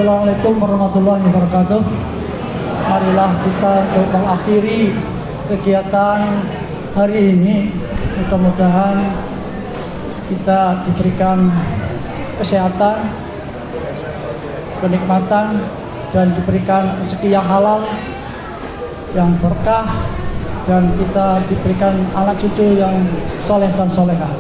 Assalamualaikum warahmatullahi wabarakatuh. Marilah kita untuk mengakhiri kegiatan hari ini. Mudah-mudahan kita diberikan kesehatan, kenikmatan, dan diberikan rezeki yang halal, yang berkah, dan kita diberikan anak cucu yang soleh dan solehah.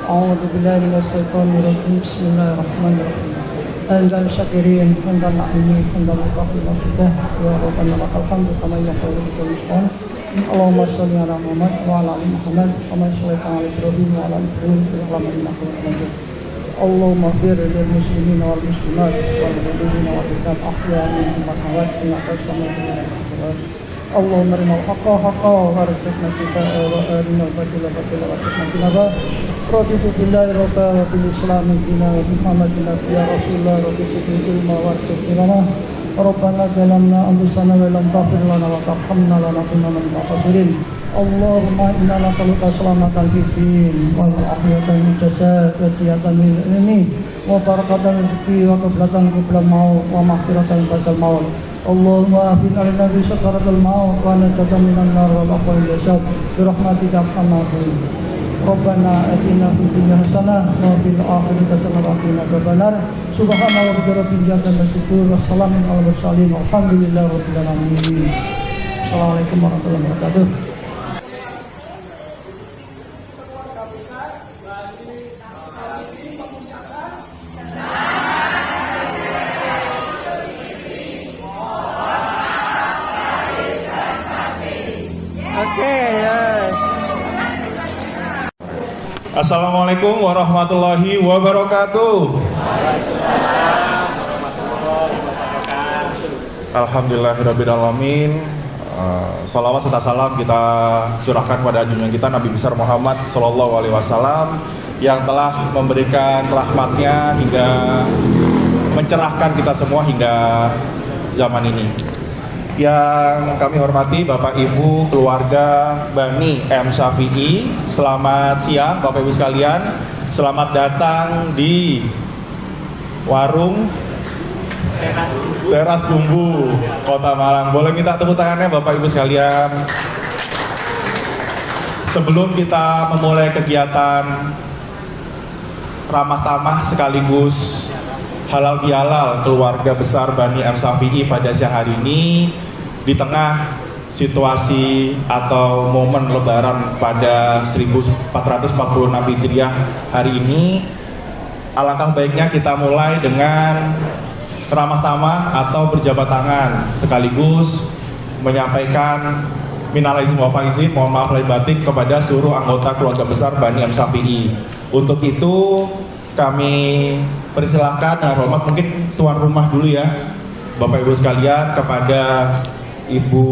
A'udzubillahi minasyaitonirrajim. Bismillahirrahmanirrahim. Anzal syakirin, anzal na'ini, anzal muqafilah fidah, ya Rabbana lakal hamdu kama yaqulu al-Qur'an. Allahumma sholli ala Muhammad wa ala ali Muhammad kama shallaita ala Ibrahim wa ala ali Ibrahim fil alamin innaka Hamidum Majid. Allahumma ighfir lil muslimin wal muslimat wal mu'minina wal mu'minat ahya'a minhum wal amwat innaka sami'un qarib. Allahumma arinal haqqa haqqan warzuqna ittiba'ahu wa arinal batila batilan warzuqna ijtinabah. Raditu billahi rabban wa bil islami dinan wa Muhammadin nabiyyan rasulullah wa bi sidqil ilma warzuqna ilma. Rabbana zalamna anfusana wa lam taghfir lana wa tarhamna lanakunanna minal khasirin. Allahumma inna nas'aluka salamatan fid din wal afiyatan fil jasad wa ziyadatan min ilmi wa barakatan rizqi wa qiblatan qibla maut wa maghfiratan ba'dal maut. Allahumma afina lana bi sakaratil maut wa najatan minan nar wal aqwal jasad bi rahmatika arhamar rahimin. Rabbana atina fid dunya hasanah wa fil akhirati hasanah wa qina adzabannar. Subhana rabbika rabbil izzati amma yasifun wa salamun alal mursalin walhamdulillahi rabbil alamin. Assalamualaikum warahmatullahi wabarakatuh. Assalamualaikum warahmatullahi wabarakatuh. Alhamdulillahirrabbilalamin. Salawat serta salam kita curahkan pada junjungan kita Nabi besar Muhammad Sallallahu Alaihi Wasallam yang telah memberikan rahmatnya hingga mencerahkan kita semua hingga zaman ini. Yang kami hormati Bapak Ibu keluarga Bani M. Syafi'i, selamat siang Bapak Ibu sekalian. Selamat datang di warung Teras Bumbu Kota Malang. Boleh minta tepuk tangannya Bapak Ibu sekalian. Sebelum kita memulai kegiatan ramah tamah sekaligus halal bihalal keluarga besar Bani M. Syafi'i pada siang hari ini, di tengah situasi atau momen lebaran pada 1446 Hijriah hari ini, alangkah baiknya kita mulai dengan ramah tamah atau berjabat tangan sekaligus menyampaikan minal aizin wal faizin, mohon maaf lahir batin kepada seluruh anggota keluarga besar Bani M. Syafi'i. Untuk itu kami persilahkan dengan hormat mungkin tuan rumah dulu ya Bapak Ibu sekalian, kepada Ibu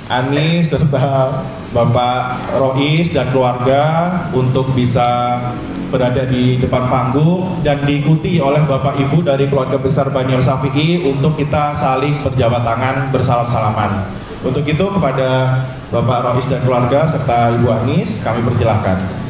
Anis serta Bapak Rois dan keluarga untuk bisa berada di depan panggung dan diikuti oleh Bapak Ibu dari keluarga besar Bani M. Syafi'i untuk kita saling berjabat tangan bersalam-salaman. Untuk itu kepada Bapak Rois dan keluarga serta Ibu Anis kami persilahkan.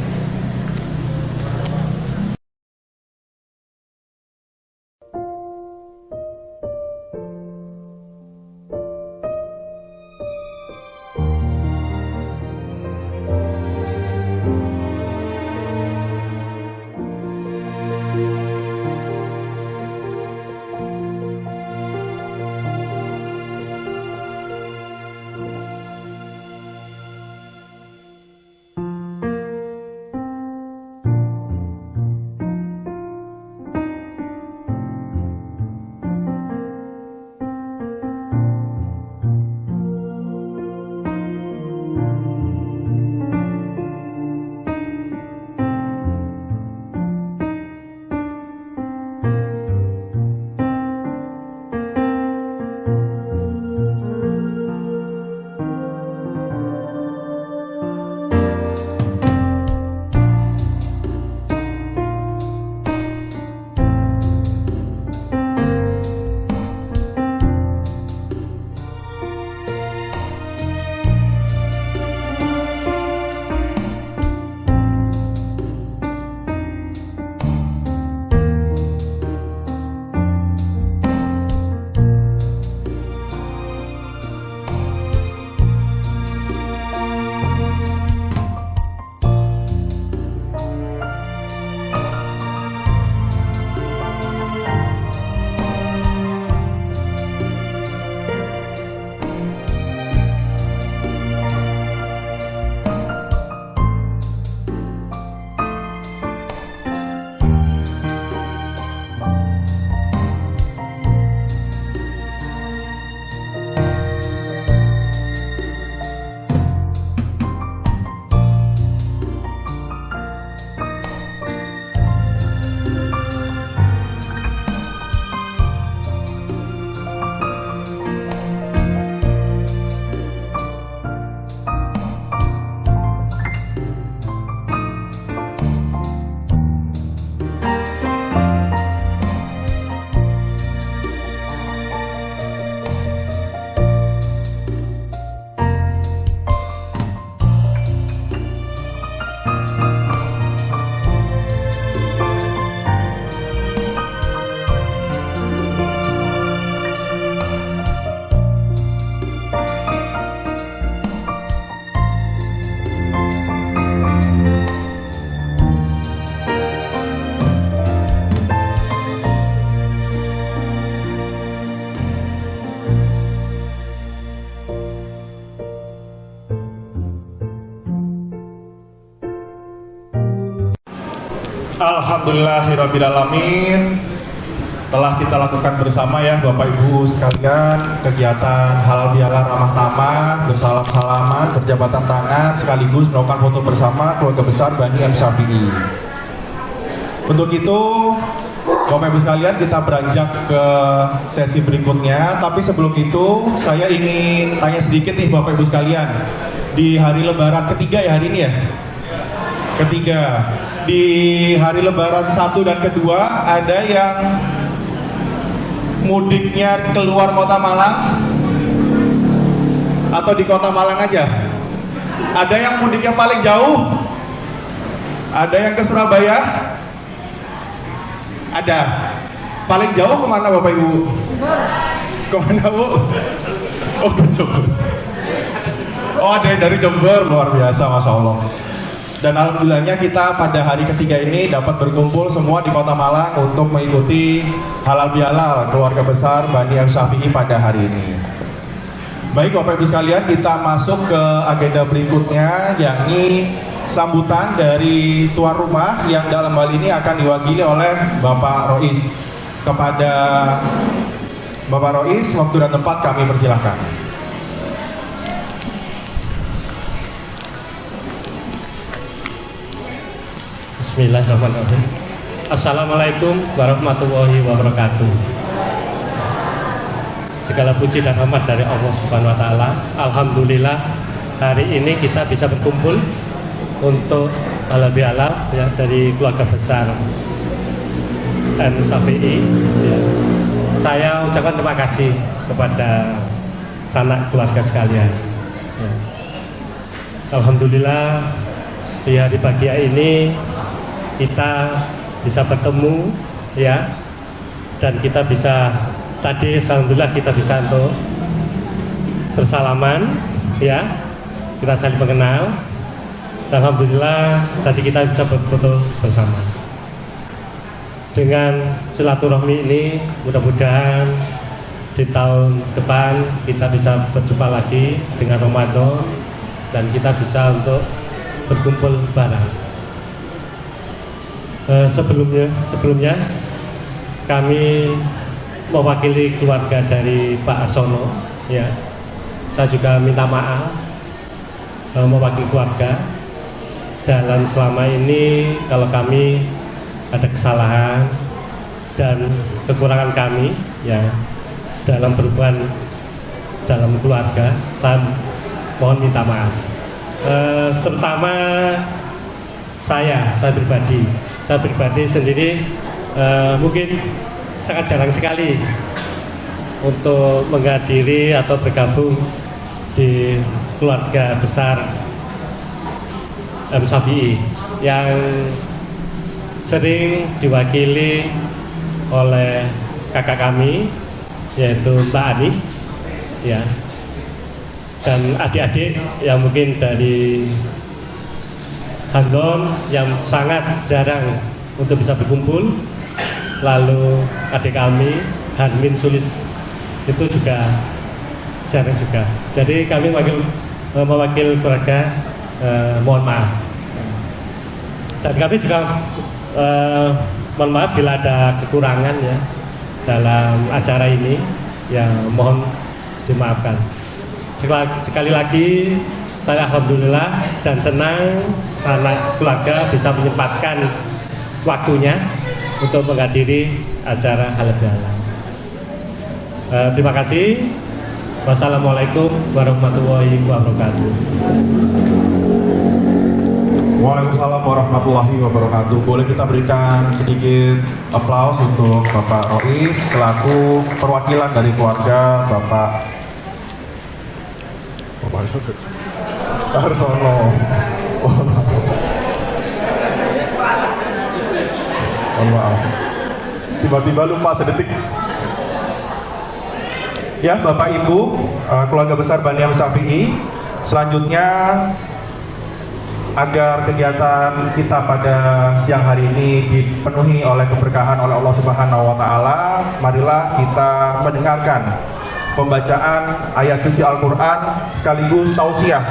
Alhamdulillahirrabbilalamin. Telah kita lakukan bersama ya Bapak Ibu sekalian kegiatan halal bihalal ramah tamah, bersalam-salaman, berjabatan tangan, sekaligus melakukan foto bersama keluarga besar Bani M Syafi'i. Untuk itu Bapak Ibu sekalian kita beranjak ke sesi berikutnya. Tapi sebelum itu saya ingin tanya sedikit nih Bapak Ibu sekalian. Di hari lebaran ketiga ya hari ini ya? Ketiga. Di hari lebaran 1 dan kedua ada yang mudiknya keluar kota Malang atau di kota Malang aja? Ada yang mudiknya paling jauh? Ada yang ke Surabaya? Ada. Paling jauh kemana Bapak Ibu? Kemana Bu? Oh ke Jember. Oh ada yang dari Jember, luar biasa, Masya Allah. Dan alhamdulillahnya kita pada hari ketiga ini dapat berkumpul semua di kota Malang untuk mengikuti halal bihalal keluarga besar Bani M Syafi'i pada hari ini. Baik Bapak Ibu sekalian, kita masuk ke agenda berikutnya, yakni sambutan dari tuan rumah yang dalam hal ini akan diwakili oleh Bapak Rois. Kepada Bapak Rois, waktu dan tempat kami persilahkan. Bismillahirrahmanirrahim. Assalamualaikum warahmatullahi wabarakatuh. Segala puji dan hormat dari Allah Subhanahu wa taala. Alhamdulillah hari ini kita bisa berkumpul untuk halal bihalal ya, dari keluarga besar M Syafi'i ya. Saya ucapkan terima kasih kepada sanak keluarga sekalian ya. Alhamdulillah di hari bahagia ini kita bisa bertemu ya, dan kita bisa tadi alhamdulillah kita bisa untuk bersalaman ya, kita saling mengenal. Alhamdulillah tadi kita bisa berfoto bersama. Dengan silaturahmi ini mudah-mudahan di tahun depan kita bisa berjumpa lagi dengan Ramadan dan kita bisa untuk berkumpul bareng. Sebelumnya kami mewakili keluarga dari Pak Arsono ya. Saya juga minta maaf mewakili keluarga dalam selama ini kalau kami ada kesalahan dan kekurangan kami ya dalam berhubungan dalam keluarga, saya mohon minta maaf. Terutama saya pribadi sendiri mungkin sangat jarang sekali untuk menghadiri atau bergabung di keluarga besar M Syafi'i yang sering diwakili oleh kakak kami yaitu Mbak Anis ya, dan adik-adik yang mungkin dari Handon yang sangat jarang untuk bisa berkumpul. Lalu adik kami Hanmin Sulis itu juga jarang juga. Jadi kami mewakil keluarga mohon maaf. Dan kami juga mohon maaf bila ada kekurangan ya dalam acara ini, ya mohon dimaafkan. Sekali lagi saya alhamdulillah dan senang sanak keluarga bisa menyempatkan waktunya untuk menghadiri acara halal bihalal. Terima kasih. Wassalamualaikum warahmatullahi wabarakatuh. Waalaikumsalam warahmatullahi wabarakatuh. Boleh kita berikan sedikit aplaus untuk Bapak Rois selaku perwakilan dari keluarga Bapak Arsono. Mohon maaf, tiba-tiba lupa sedetik. Ya Bapak Ibu, keluarga besar Bani M Syafi'i, selanjutnya agar kegiatan kita pada siang hari ini dipenuhi oleh keberkahan oleh Allah Subhanahu wa taala, marilah kita mendengarkan pembacaan ayat suci Al-Qur'an sekaligus tausiah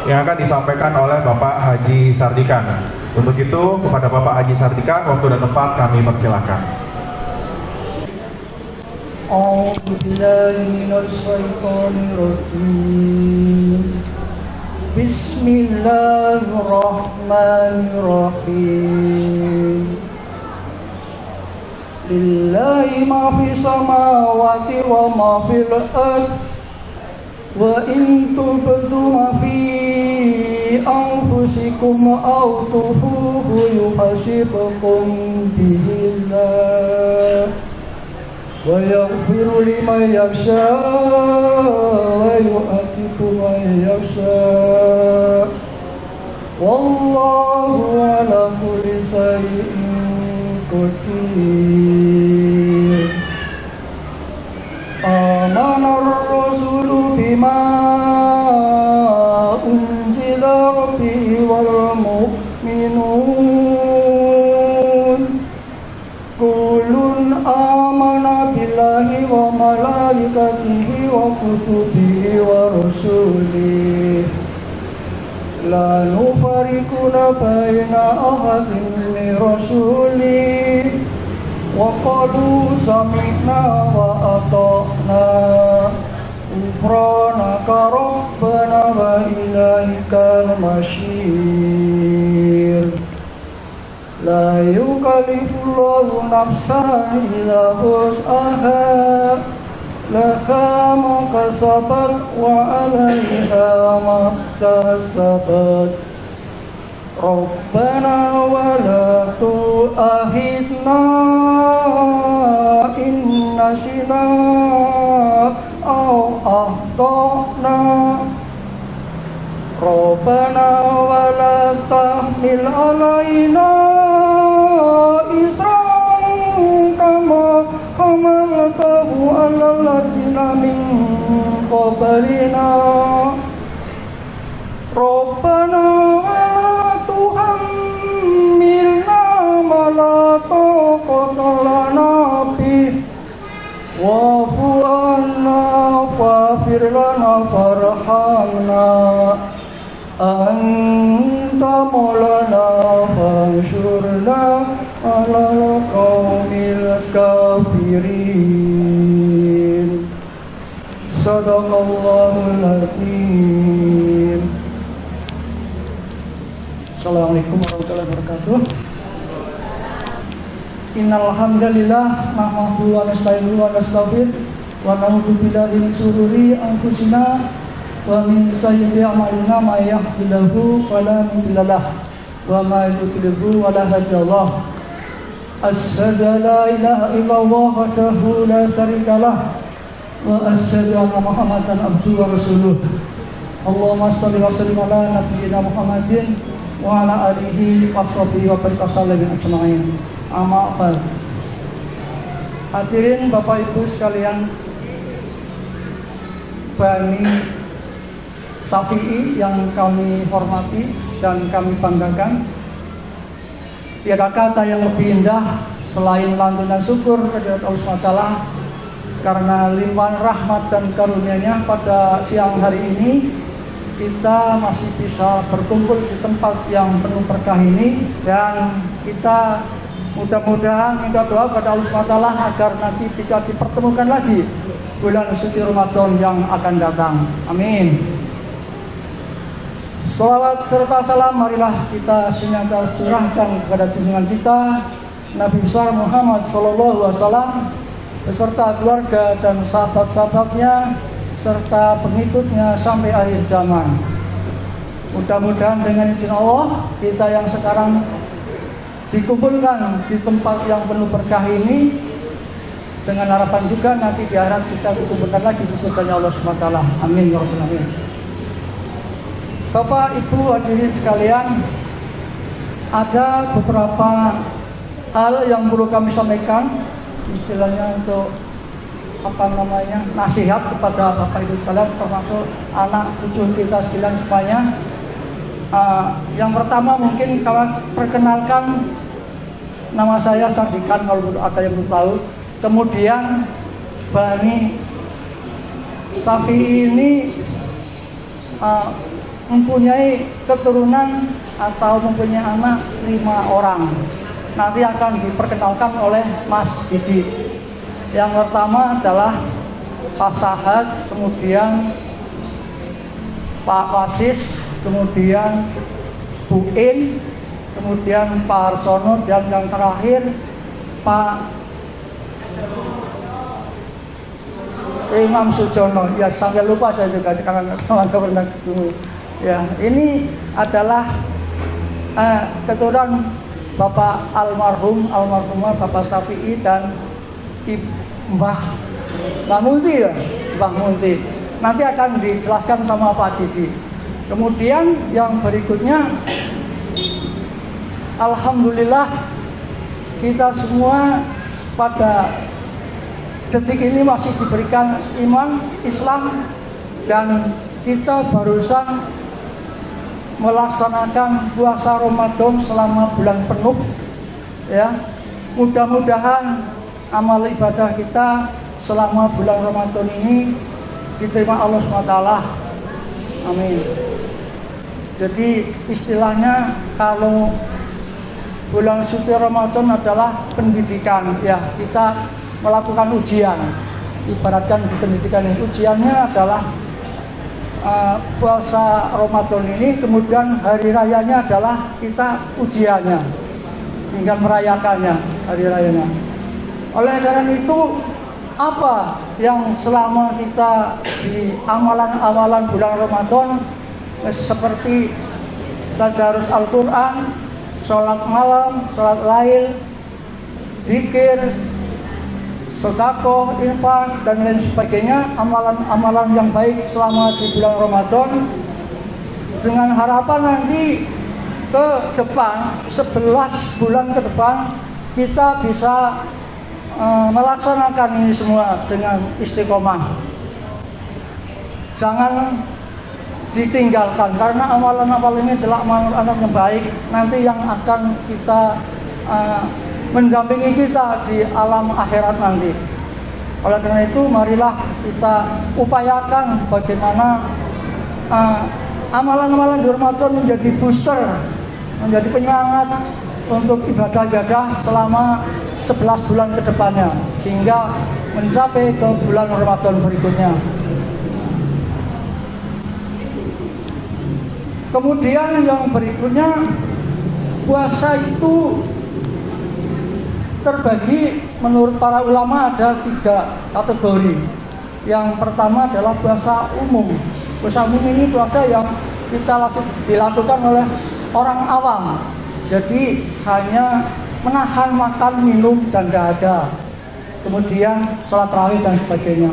yang akan disampaikan oleh Bapak Haji Sardikan. Untuk itu, kepada Bapak Haji Sartika, waktu dan tempat kami persilakan. A'udzu billahi minasy syaithanir rajim. Bismillahirrahmanirrahim. Lillahi ma fis samawati wa ma fil ardh. Wa in tubdu ma fi anfusikum aw tukhfuhu yuhasibkum bihillah wa yaghfiru liman yasha wa yu'adhibu man yasha wallahu ala kulli shay'in qadir. Amanar rasulu bima unzila rabbihi wal mu'minun kullun amana billahi wa malaikatihi wa kutubihi wa rusulihi la nufarriqu baina ahadin min rasulihi wa qalu sami'na wa ata'na ghufranaka rabbana wa ilaikal masyir. La yukallifullahu nafsan illa wus'aha laha ma kasabat wa 'alaiha ma iktasabat. Rabbana wa la tu'akhidna in nasina aw akhtana. Rabbana wa la tahmil alaina isran kama hamaltahu ala alladziina min qablina. Rabbana wa la tuhammilna ma la taqata lana bih wa'fu 'anna waghfir lana warhamna anta maulana fansurna 'alal qaumil kafirin. Sadaqallahul azim. Assalamualaikum warahmatullahi wabarakatuh. Innal hamdalillah nahmaduhu wa nasta'inuhu wa nastaghfir wa na'udzu billahi min shururi anfusina wa min sayyiati a'malina may yahdihillahu fala mudilla lahu wa may yudlilhu fala hadiya lahu. Asyhadu an la ilaha illallah wahdahu la syarika lahu wa asyhadu anna Muhammadan abduhu wa rasuluh. Allahumma shalli wa sallim ala nabiyyina Muhammadin wa ala alihi washabihi wa baraka sallam ajma'in. Amma ba'd. Hadirin Bapak Ibu sekalian, Bani Syafi'i yang kami hormati dan kami banggakan, tiada kata yang lebih indah selain lantunan syukur kepada Allah SWT karena limpahan rahmat dan karunia-Nya pada siang hari ini kita masih bisa berkumpul di tempat yang penuh berkah ini, dan kita mudah-mudahan minta doa kepada Allah SWT agar nanti bisa dipertemukan lagi bulan suci Ramadan yang akan datang. Amin. Salawat serta salam marilah kita senantiasa curahkan kepada junjungan kita Nabi besar Muhammad SAW beserta keluarga dan sahabat-sahabatnya serta pengikutnya sampai akhir zaman. Mudah-mudahan dengan izin Allah kita yang sekarang dikumpulkan di tempat yang penuh berkah ini, dengan harapan juga nanti di akhirat kita dikumpulkan lagi di surganya Allah SWT. Amin ya rabbal alamin. Bapak Ibu hadirin sekalian, ada beberapa hal yang perlu kami sampaikan, istilahnya untuk nasihat kepada Bapak Ibu sekalian, termasuk anak cucu kita sekalian semuanya. Yang pertama mungkin kalau perkenalkan, nama saya Sardikan kalau ada yang belum tahu. Kemudian Bani Syafi'i ini mempunyai keturunan atau mempunyai anak 5 orang. Nanti akan diperkenalkan oleh Mas Didi. Yang pertama adalah Pak Sahad, kemudian Pak Wasis, kemudian Bu In, kemudian Pak Arsono, dan yang terakhir Pak Imam Sujono. Ya, sampai lupa saya juga karena pernah ketemu. Ya, ini adalah keturunan Bapak almarhumah Bapak Syafi'i dan Mbah Munti ya, Mbah Munti. Nanti akan dijelaskan sama Pak Didi. Kemudian yang berikutnya, alhamdulillah kita semua pada detik ini masih diberikan iman Islam, dan kita barusan melaksanakan puasa Ramadan selama bulan penuh ya. Mudah-mudahan amal ibadah kita selama bulan Ramadan ini diterima Allah SWT. Amin. Jadi istilahnya kalau bulan suci Ramadan adalah pendidikan ya, kita melakukan ujian. Ibaratkan di pendidikan ini ujiannya adalah puasa Ramadan ini, kemudian hari rayanya adalah kita ujiannya, tinggal merayakannya hari rayanya. Oleh karena itu, apa yang selama kita di amalan-amalan bulan Ramadan seperti tadarus Al-Quran, sholat malam, sholat lail, zikir, sedekah, infak, dan lain sebagainya, amalan-amalan yang baik selama di bulan Ramadan, dengan harapan nanti ke depan 11 bulan ke depan kita bisa melaksanakan ini semua dengan istiqomah. Jangan ditinggalkan, karena amalan-amalan ini adalah amalan yang baik nanti yang akan kita mendampingi kita di alam akhirat nanti. Oleh karena itu, marilah kita upayakan bagaimana amalan-amalan di Ramadan menjadi booster, menjadi penyemangat untuk ibadah-ibadah selama 11 bulan ke depannya, sehingga mencapai ke bulan Ramadan berikutnya. Kemudian yang berikutnya, puasa itu terbagi menurut para ulama ada 3 kategori. Yang pertama adalah puasa umum. Puasa umum ini puasa yang kita langsung dilakukan oleh orang awam. Jadi hanya menahan makan, minum, dan dahaga. Kemudian sholat tarawih dan sebagainya.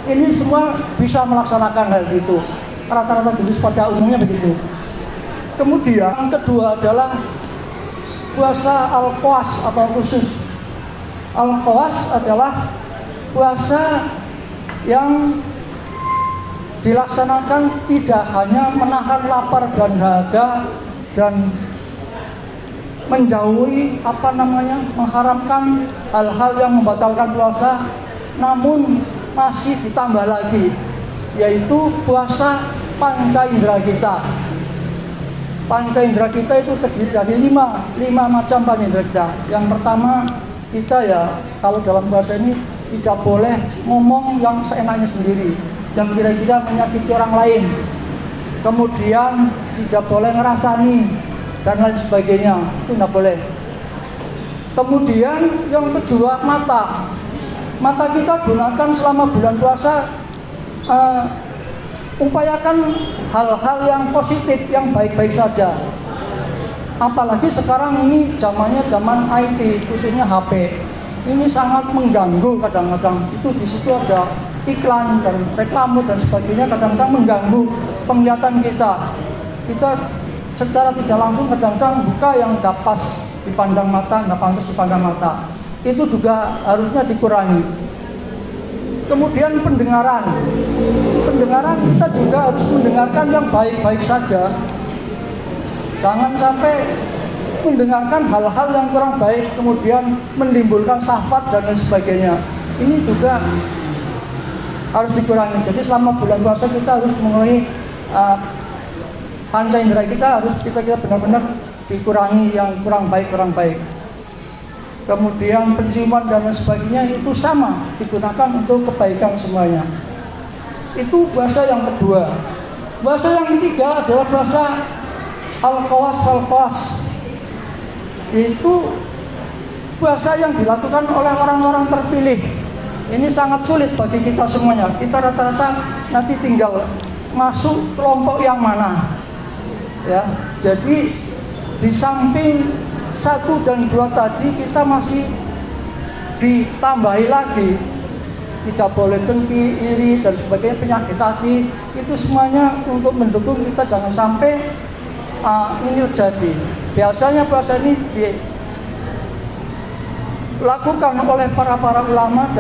Ini semua bisa melaksanakan hal itu. Rata-rata jenis pada umumnya begitu. Kemudian yang kedua adalah puasa al-qawas atau khusus. Al-qawas adalah puasa yang dilaksanakan tidak hanya menahan lapar dan dahaga dan menjauhi mengharamkan hal-hal yang membatalkan puasa, namun masih ditambah lagi, yaitu puasa panca indera kita. Panca indera kita itu terdiri dari 5 macam panca indera kita. Yang pertama, kita ya kalau dalam puasa ini tidak boleh ngomong yang seenaknya sendiri, yang kira-kira menyakiti orang lain. Kemudian tidak boleh ngerasani dan lain sebagainya, itu tidak boleh. Kemudian yang kedua, mata kita gunakan selama bulan puasa, upayakan hal-hal yang positif, yang baik-baik saja. Apalagi sekarang ini zamannya zaman IT, khususnya HP. Ini sangat mengganggu kadang-kadang. Itu di situ ada iklan dan reklame dan sebagainya, kadang-kadang mengganggu penglihatan kita. Kita secara tidak langsung kadang-kadang buka yang nggak pas dipandang mata, nggak pantas dipandang mata. Itu juga harusnya dikurangi. Kemudian pendengaran kita juga harus mendengarkan yang baik-baik saja. Jangan sampai mendengarkan hal-hal yang kurang baik kemudian menimbulkan syahwat dan lain sebagainya. Ini juga harus dikurangi. Jadi selama bulan puasa kita harus memenuhi panca indera kita harus kita benar-benar dikurangi yang kurang baik. Kemudian penciuman dan lain sebagainya itu sama digunakan untuk kebaikan semuanya. Itu bahasa yang kedua. Bahasa yang ketiga adalah bahasa al-qawas wal-qawas. Itu bahasa yang dilakukan oleh orang-orang terpilih. Ini sangat sulit bagi kita semuanya. Kita rata-rata nanti tinggal masuk kelompok yang mana. Ya, jadi di samping 1 dan 2 tadi kita masih ditambahi lagi, tidak boleh dengki, iri dan sebagainya, penyakit hati, itu semuanya untuk mendukung kita jangan sampai ini terjadi. Biasanya bahasa ini dilakukan oleh para ulama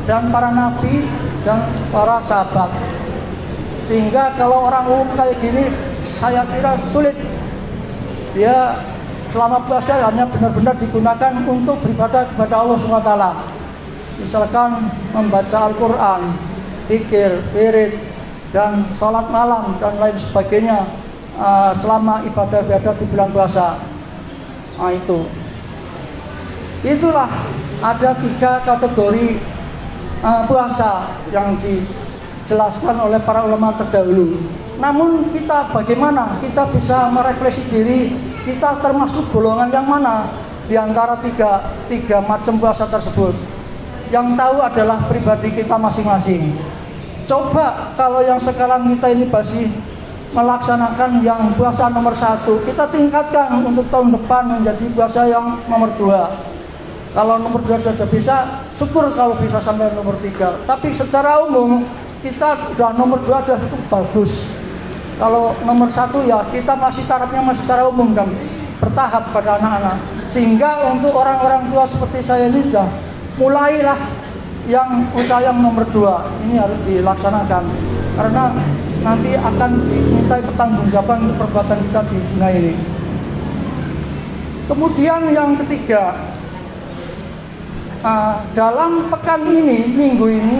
dan para nabi dan para sahabat, sehingga kalau orang umum kayak gini saya kira sulit. Dia selama puasa hanya benar-benar digunakan untuk beribadah kepada Allah SWT. Misalkan membaca Al-Quran, zikir, wirid, dan sholat malam dan lain sebagainya selama ibadah-ibadah di bulan puasa. Nah, itulah ada 3 kategori puasa yang dijelaskan oleh para ulama terdahulu. Namun kita bagaimana? Kita bisa merefleksi diri, kita termasuk golongan yang mana di antara tiga macam puasa tersebut. Yang tahu adalah pribadi kita masing-masing. Coba kalau yang sekarang kita ini masih melaksanakan yang puasa nomor 1, kita tingkatkan untuk tahun depan menjadi puasa yang nomor 2. Kalau nomor 2 sudah bisa, syukur kalau bisa sampai nomor 3. Tapi secara umum kita udah nomor 2 sudah itu bagus. Kalau nomor 1 ya kita masih tarafnya masih secara umum kan, bertahap pada anak-anak. Sehingga untuk orang-orang tua seperti saya ini sudah mulailah yang usaha yang nomor 2 ini harus dilaksanakan. Karena nanti akan dimintai pertanggungjawaban untuk perbuatan kita di dunia ini. Kemudian yang ketiga, dalam pekan ini, minggu ini,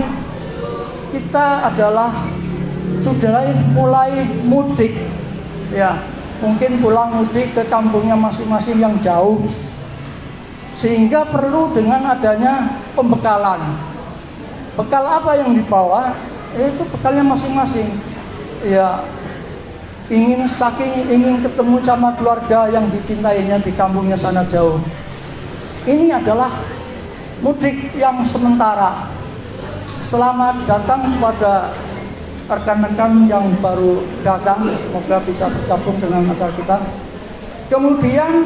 kita adalah sudah mulai mudik, ya, mungkin pulang mudik ke kampungnya masing-masing yang jauh, sehingga perlu dengan adanya pembekalan. Bekal apa yang dibawa? Itu bekalnya masing-masing. Ya, ingin ketemu sama keluarga yang dicintainya di kampungnya sana jauh. Ini adalah mudik yang sementara. Selamat datang kepada rekan-rekan yang baru datang, semoga bisa bergabung dengan acara kita. Kemudian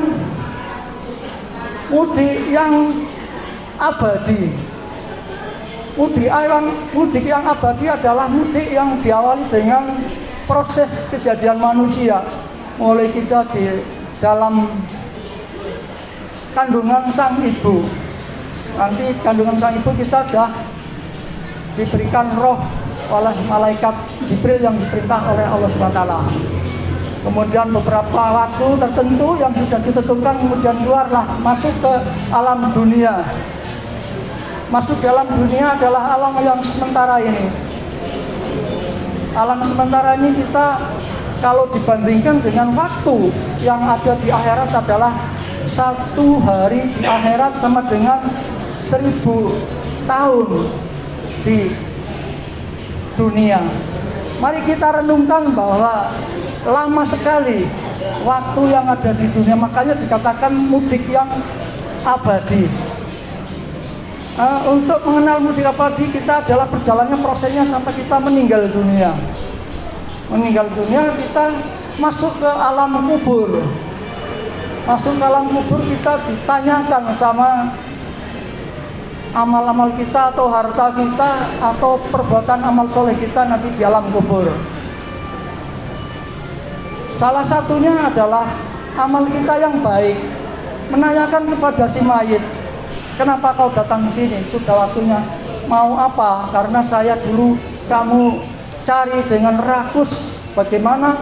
mudik yang abadi. Mudik yang abadi adalah mudik yang diawali dengan proses kejadian manusia. Mulai kita di dalam kandungan sang ibu. Nanti kandungan sang ibu kita sudah diberikan roh oleh malaikat Jibril yang diperintah oleh Allah SWT. Kemudian beberapa waktu tertentu yang sudah ditentukan, kemudian keluarlah masuk ke alam dunia. Masuk dalam dunia adalah alam yang sementara ini. Alam sementara ini kita kalau dibandingkan dengan waktu yang ada di akhirat adalah 1 hari di akhirat sama dengan 1000 tahun di dunia. Mari kita renungkan bahwa lama sekali waktu yang ada di dunia, makanya dikatakan mudik yang abadi. Untuk mengenal mudik abadi kita adalah perjalanannya prosesnya sampai kita meninggal dunia. Meninggal dunia kita masuk ke alam kubur. Masuk ke alam kubur kita ditanyakan sama amal-amal kita atau harta kita atau perbuatan amal soleh kita nanti di alam kubur. Salah satunya adalah amal kita yang baik, menanyakan kepada si mayit, kenapa kau datang ke sini? Sudah waktunya. Mau apa? Karena saya dulu kamu cari dengan rakus. Bagaimana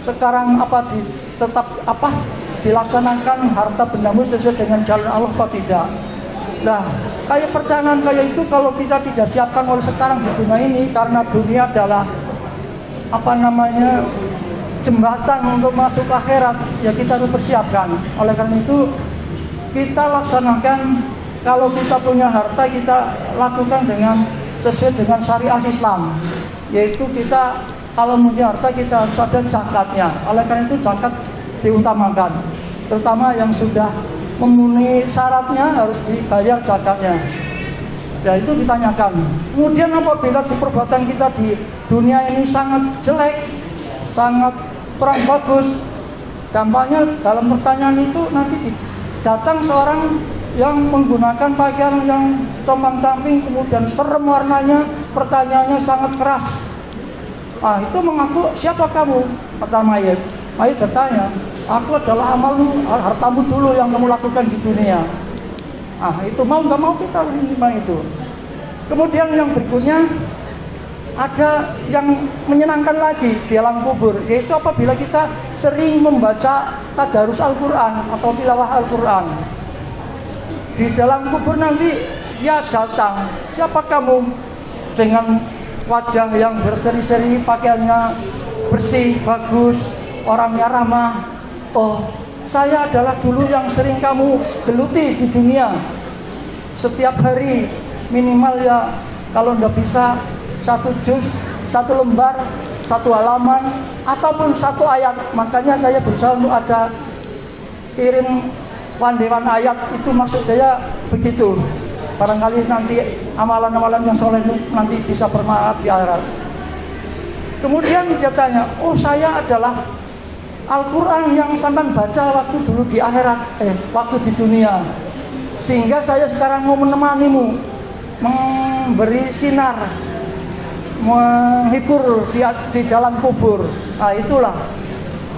sekarang dilaksanakan harta bendamu sesuai dengan jalan Allah atau tidak? Nah, kayak perjalanan kayak itu kalau kita tidak siapkan oleh sekarang di dunia ini, karena dunia adalah jembatan untuk masuk ke akhirat, ya kita harus persiapkan. Oleh karena itu kita laksanakan, kalau kita punya harta kita lakukan dengan sesuai dengan syariat Islam, yaitu kita kalau punya harta kita harus ada zakatnya. Oleh karena itu zakat diutamakan, terutama yang sudah memenuhi syaratnya harus dibayar zakatnya. Ya itu ditanyakan. Kemudian apabila di perbuatan kita di dunia ini sangat jelek, sangat kurang bagus, dampaknya dalam pertanyaan itu nanti datang seorang yang menggunakan pakaian yang compang-camping, kemudian serem warnanya, pertanyaannya sangat keras. Itu mengaku, siapa kamu? Kata mayit. Mayit bertanya, aku adalah amalmu, hartamu dulu yang kamu lakukan di dunia. Itu mau nggak mau kita menerima itu. Kemudian yang berikutnya ada yang menyenangkan lagi di alam kubur, yaitu apabila kita sering membaca tadarus Al-Quran atau tilawah Al-Quran. Di dalam kubur nanti dia datang, siapa kamu? Dengan wajah yang berseri-seri, pakaiannya bersih, bagus, orangnya ramah. Oh, saya adalah dulu yang sering kamu geluti di dunia. Setiap hari minimal ya kalau nggak bisa 1 juz, 1 lembar, 1 halaman, ataupun 1 ayat. Makanya saya berusaha untuk ada kirim wandewan ayat, itu maksud saya begitu. Barangkali nanti amalan-amalan yang soleh itu nanti bisa bermanfaat di akhirat. Kemudian dia tanya, oh saya adalah Al-Quran yang sampean baca waktu dulu di akhirat, waktu di dunia. Sehingga saya sekarang mau menemanimu, memberi sinar, menghibur di dalam kubur. Itulah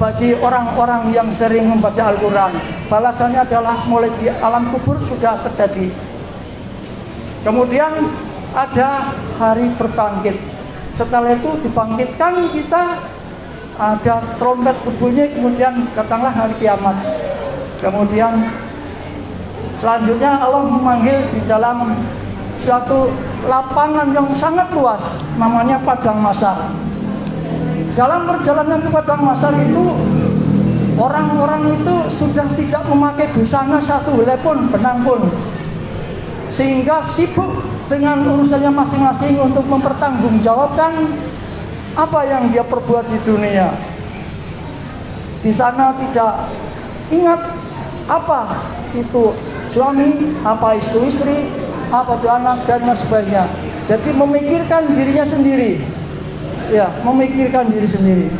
bagi orang-orang yang sering membaca Al-Quran. Balasannya adalah mulai di alam kubur sudah terjadi. Kemudian ada hari berbangkit. Setelah itu dibangkitkan kita, ada trompet berbunyi, kemudian datanglah hari kiamat. Kemudian selanjutnya Allah memanggil di dalam suatu lapangan yang sangat luas, namanya Padang Mahsyar. Dalam perjalanan ke Padang Mahsyar itu, orang-orang itu sudah tidak memakai busana satu helai pun, benang pun, sehingga sibuk dengan urusannya masing-masing untuk mempertanggungjawabkan apa yang dia perbuat di dunia. Di sana tidak ingat apa itu suami, apa itu istri, apa itu anak, dan sebagainya. Jadi memikirkan dirinya sendiri. Ya, memikirkan diri sendiri.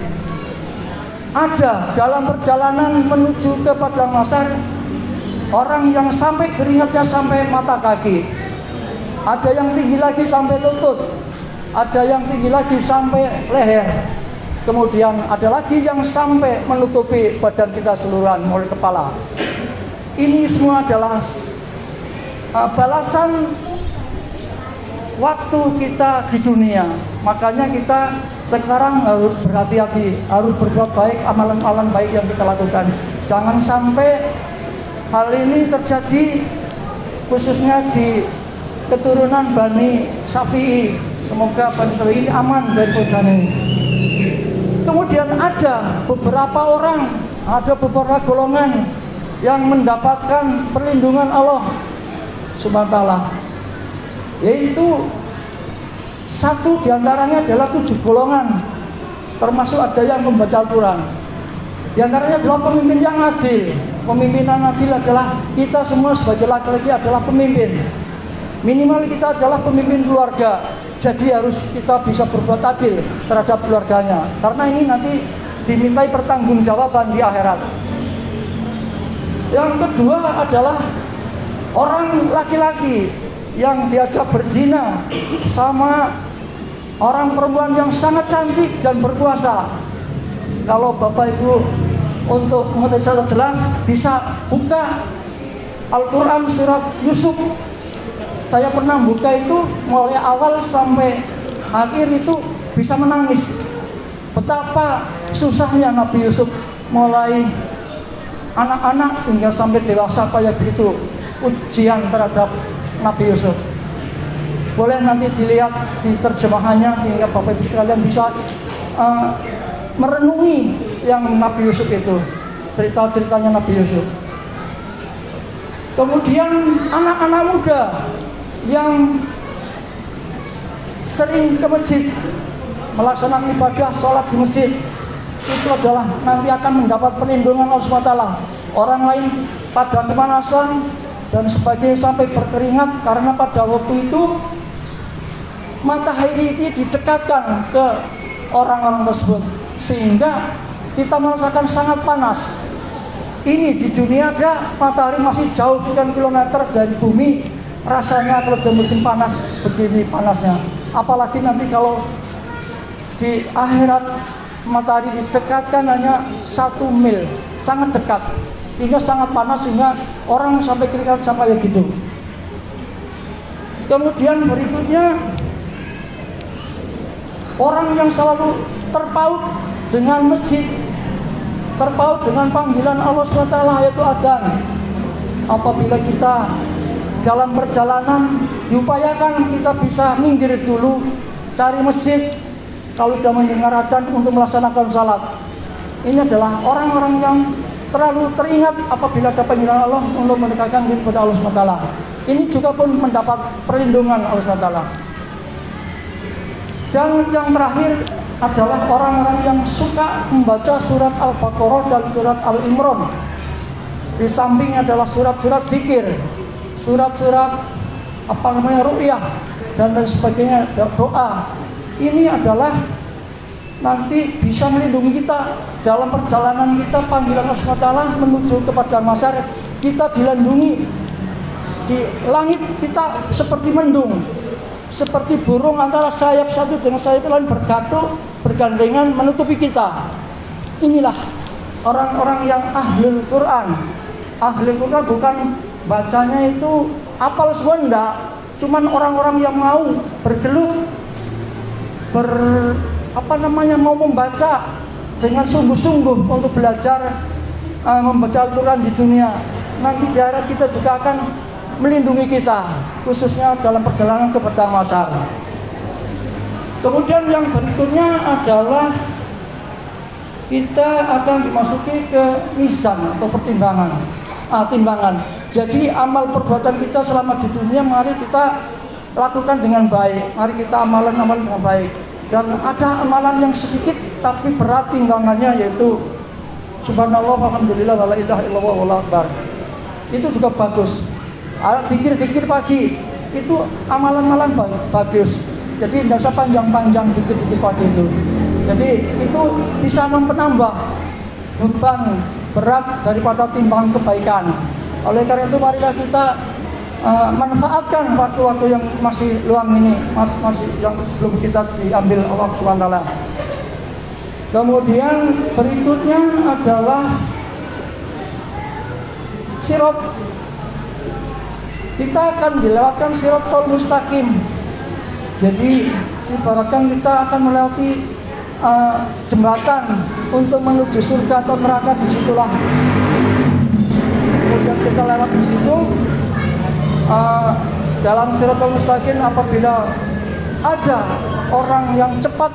Ada dalam perjalanan menuju ke Padang Mahsyar orang yang sampai keringatnya sampai mata kaki. Ada yang tinggi lagi sampai lutut. Ada yang tinggi lagi sampai leher. Kemudian ada lagi yang sampai menutupi badan kita seluruhan mulai kepala. Ini semua adalah balasan waktu kita di dunia. Makanya kita sekarang harus berhati-hati, harus berbuat baik, amalan-amalan baik yang kita lakukan. Jangan sampai hal ini terjadi khususnya di keturunan Bani Syafi'i. Semoga Bani Syafi'i ini aman dari bencana ini. Kemudian ada beberapa orang, ada beberapa golongan yang mendapatkan perlindungan Allah Subhanahu wa ta'ala, yaitu satu diantaranya adalah 7 golongan, termasuk ada yang membaca Al-Quran. Diantaranya adalah pemimpin yang adil. Pemimpinan adil adalah kita semua sebagai laki-laki adalah pemimpin. Minimal kita adalah pemimpin keluarga. Jadi harus kita bisa berbuat adil terhadap keluarganya, karena ini nanti dimintai pertanggungjawaban di akhirat. Yang kedua adalah orang laki-laki yang diajak berzina sama orang perempuan yang sangat cantik dan berkuasa. Kalau Bapak Ibu untuk mengetahui jelas bisa buka Al-Quran surat Yusuf. Saya pernah buka itu mulai awal sampai akhir itu bisa menangis. Betapa susahnya Nabi Yusuf, mulai anak-anak hingga sampai dewasa kayak begitu ujian terhadap Nabi Yusuf. Boleh nanti dilihat di terjemahannya sehingga Bapak Ibu sekalian bisa merenungi yang Nabi Yusuf itu, cerita-ceritanya Nabi Yusuf. Kemudian anak-anak muda yang sering ke masjid, melaksanakan ibadah sholat di masjid, itu adalah nanti akan mendapat perlindungan Allah SWT. Orang lain pada kepanasan dan sebagainya sampai berkeringat karena pada waktu itu matahari itu didekatkan ke orang-orang tersebut, sehingga kita merasakan sangat panas. Ini di dunia aja matahari masih jauh sekian kilometer dari bumi, rasanya kalau di musim panas begini panasnya. Apalagi nanti kalau di akhirat matahari didekatkan hanya 1 mil, sangat dekat, sehingga sangat panas, sehingga orang sampai keringat sampai gitu. Kemudian berikutnya, orang yang selalu terpaut dengan masjid, terpaut dengan panggilan Allah SWT, yaitu adzan. Apabila kita dalam perjalanan diupayakan kita bisa minggir dulu, cari masjid kalau sudah mendengar adzan untuk melaksanakan salat. Ini adalah orang-orang yang terlalu teringat apabila ada panggilan Allah untuk mendekatkan diri kepada Allah SWT. Ini juga pun mendapat perlindungan Allah SWT. Dan yang terakhir adalah orang-orang yang suka membaca surat Al-Baqarah dan surat Al-Imran. Di samping adalah surat-surat zikir, surat-surat ruqyah dan lain sebagainya, doa. Ini adalah nanti bisa melindungi kita dalam perjalanan kita, panggilan Allah SWT menuju kepada masyar. Kita dilindungi di langit, kita seperti mendung, seperti burung antara sayap satu dengan sayap lain bergandengan menutupi kita. Inilah orang-orang yang ahlul Quran. Ahlul Quran bukan bacanya itu hafal semua, enggak. Cuman orang-orang yang mau bergelut, mau membaca dengan sungguh-sungguh untuk belajar membaca Al-Quran di dunia. Nanti di akhirat kita juga akan melindungi kita, khususnya dalam perjalanan ke padang mahsyar. Kemudian yang berikutnya adalah kita akan dimasuki ke mizan atau timbangan. Jadi amal perbuatan kita selama di dunia mari kita lakukan dengan baik. Mari kita amalan dengan baik. Dan ada amalan yang sedikit tapi berat timbangannya, yaitu subhanallah walhamdulillah wala ilaha illallah wallahu akbar. Itu juga bagus. Dikir-dikir pagi itu amalan-amalan bagus. Jadi tidak usah panjang-panjang dikir-dikir pagi itu. Jadi itu bisa menambah beban berat daripada timbangan kebaikan. Oleh karena itu marilah kita manfaatkan waktu-waktu yang masih luang ini, masih yang belum kita diambil Allah SWT. Kemudian berikutnya adalah sirat. Kita akan dilewatkan siratal mustaqim. Jadi ibaratkan kita akan melewati jembatan untuk menuju surga atau neraka, disitulah. Kemudian kita lewat di situ. Dalam siratal mustaqim apabila ada orang yang cepat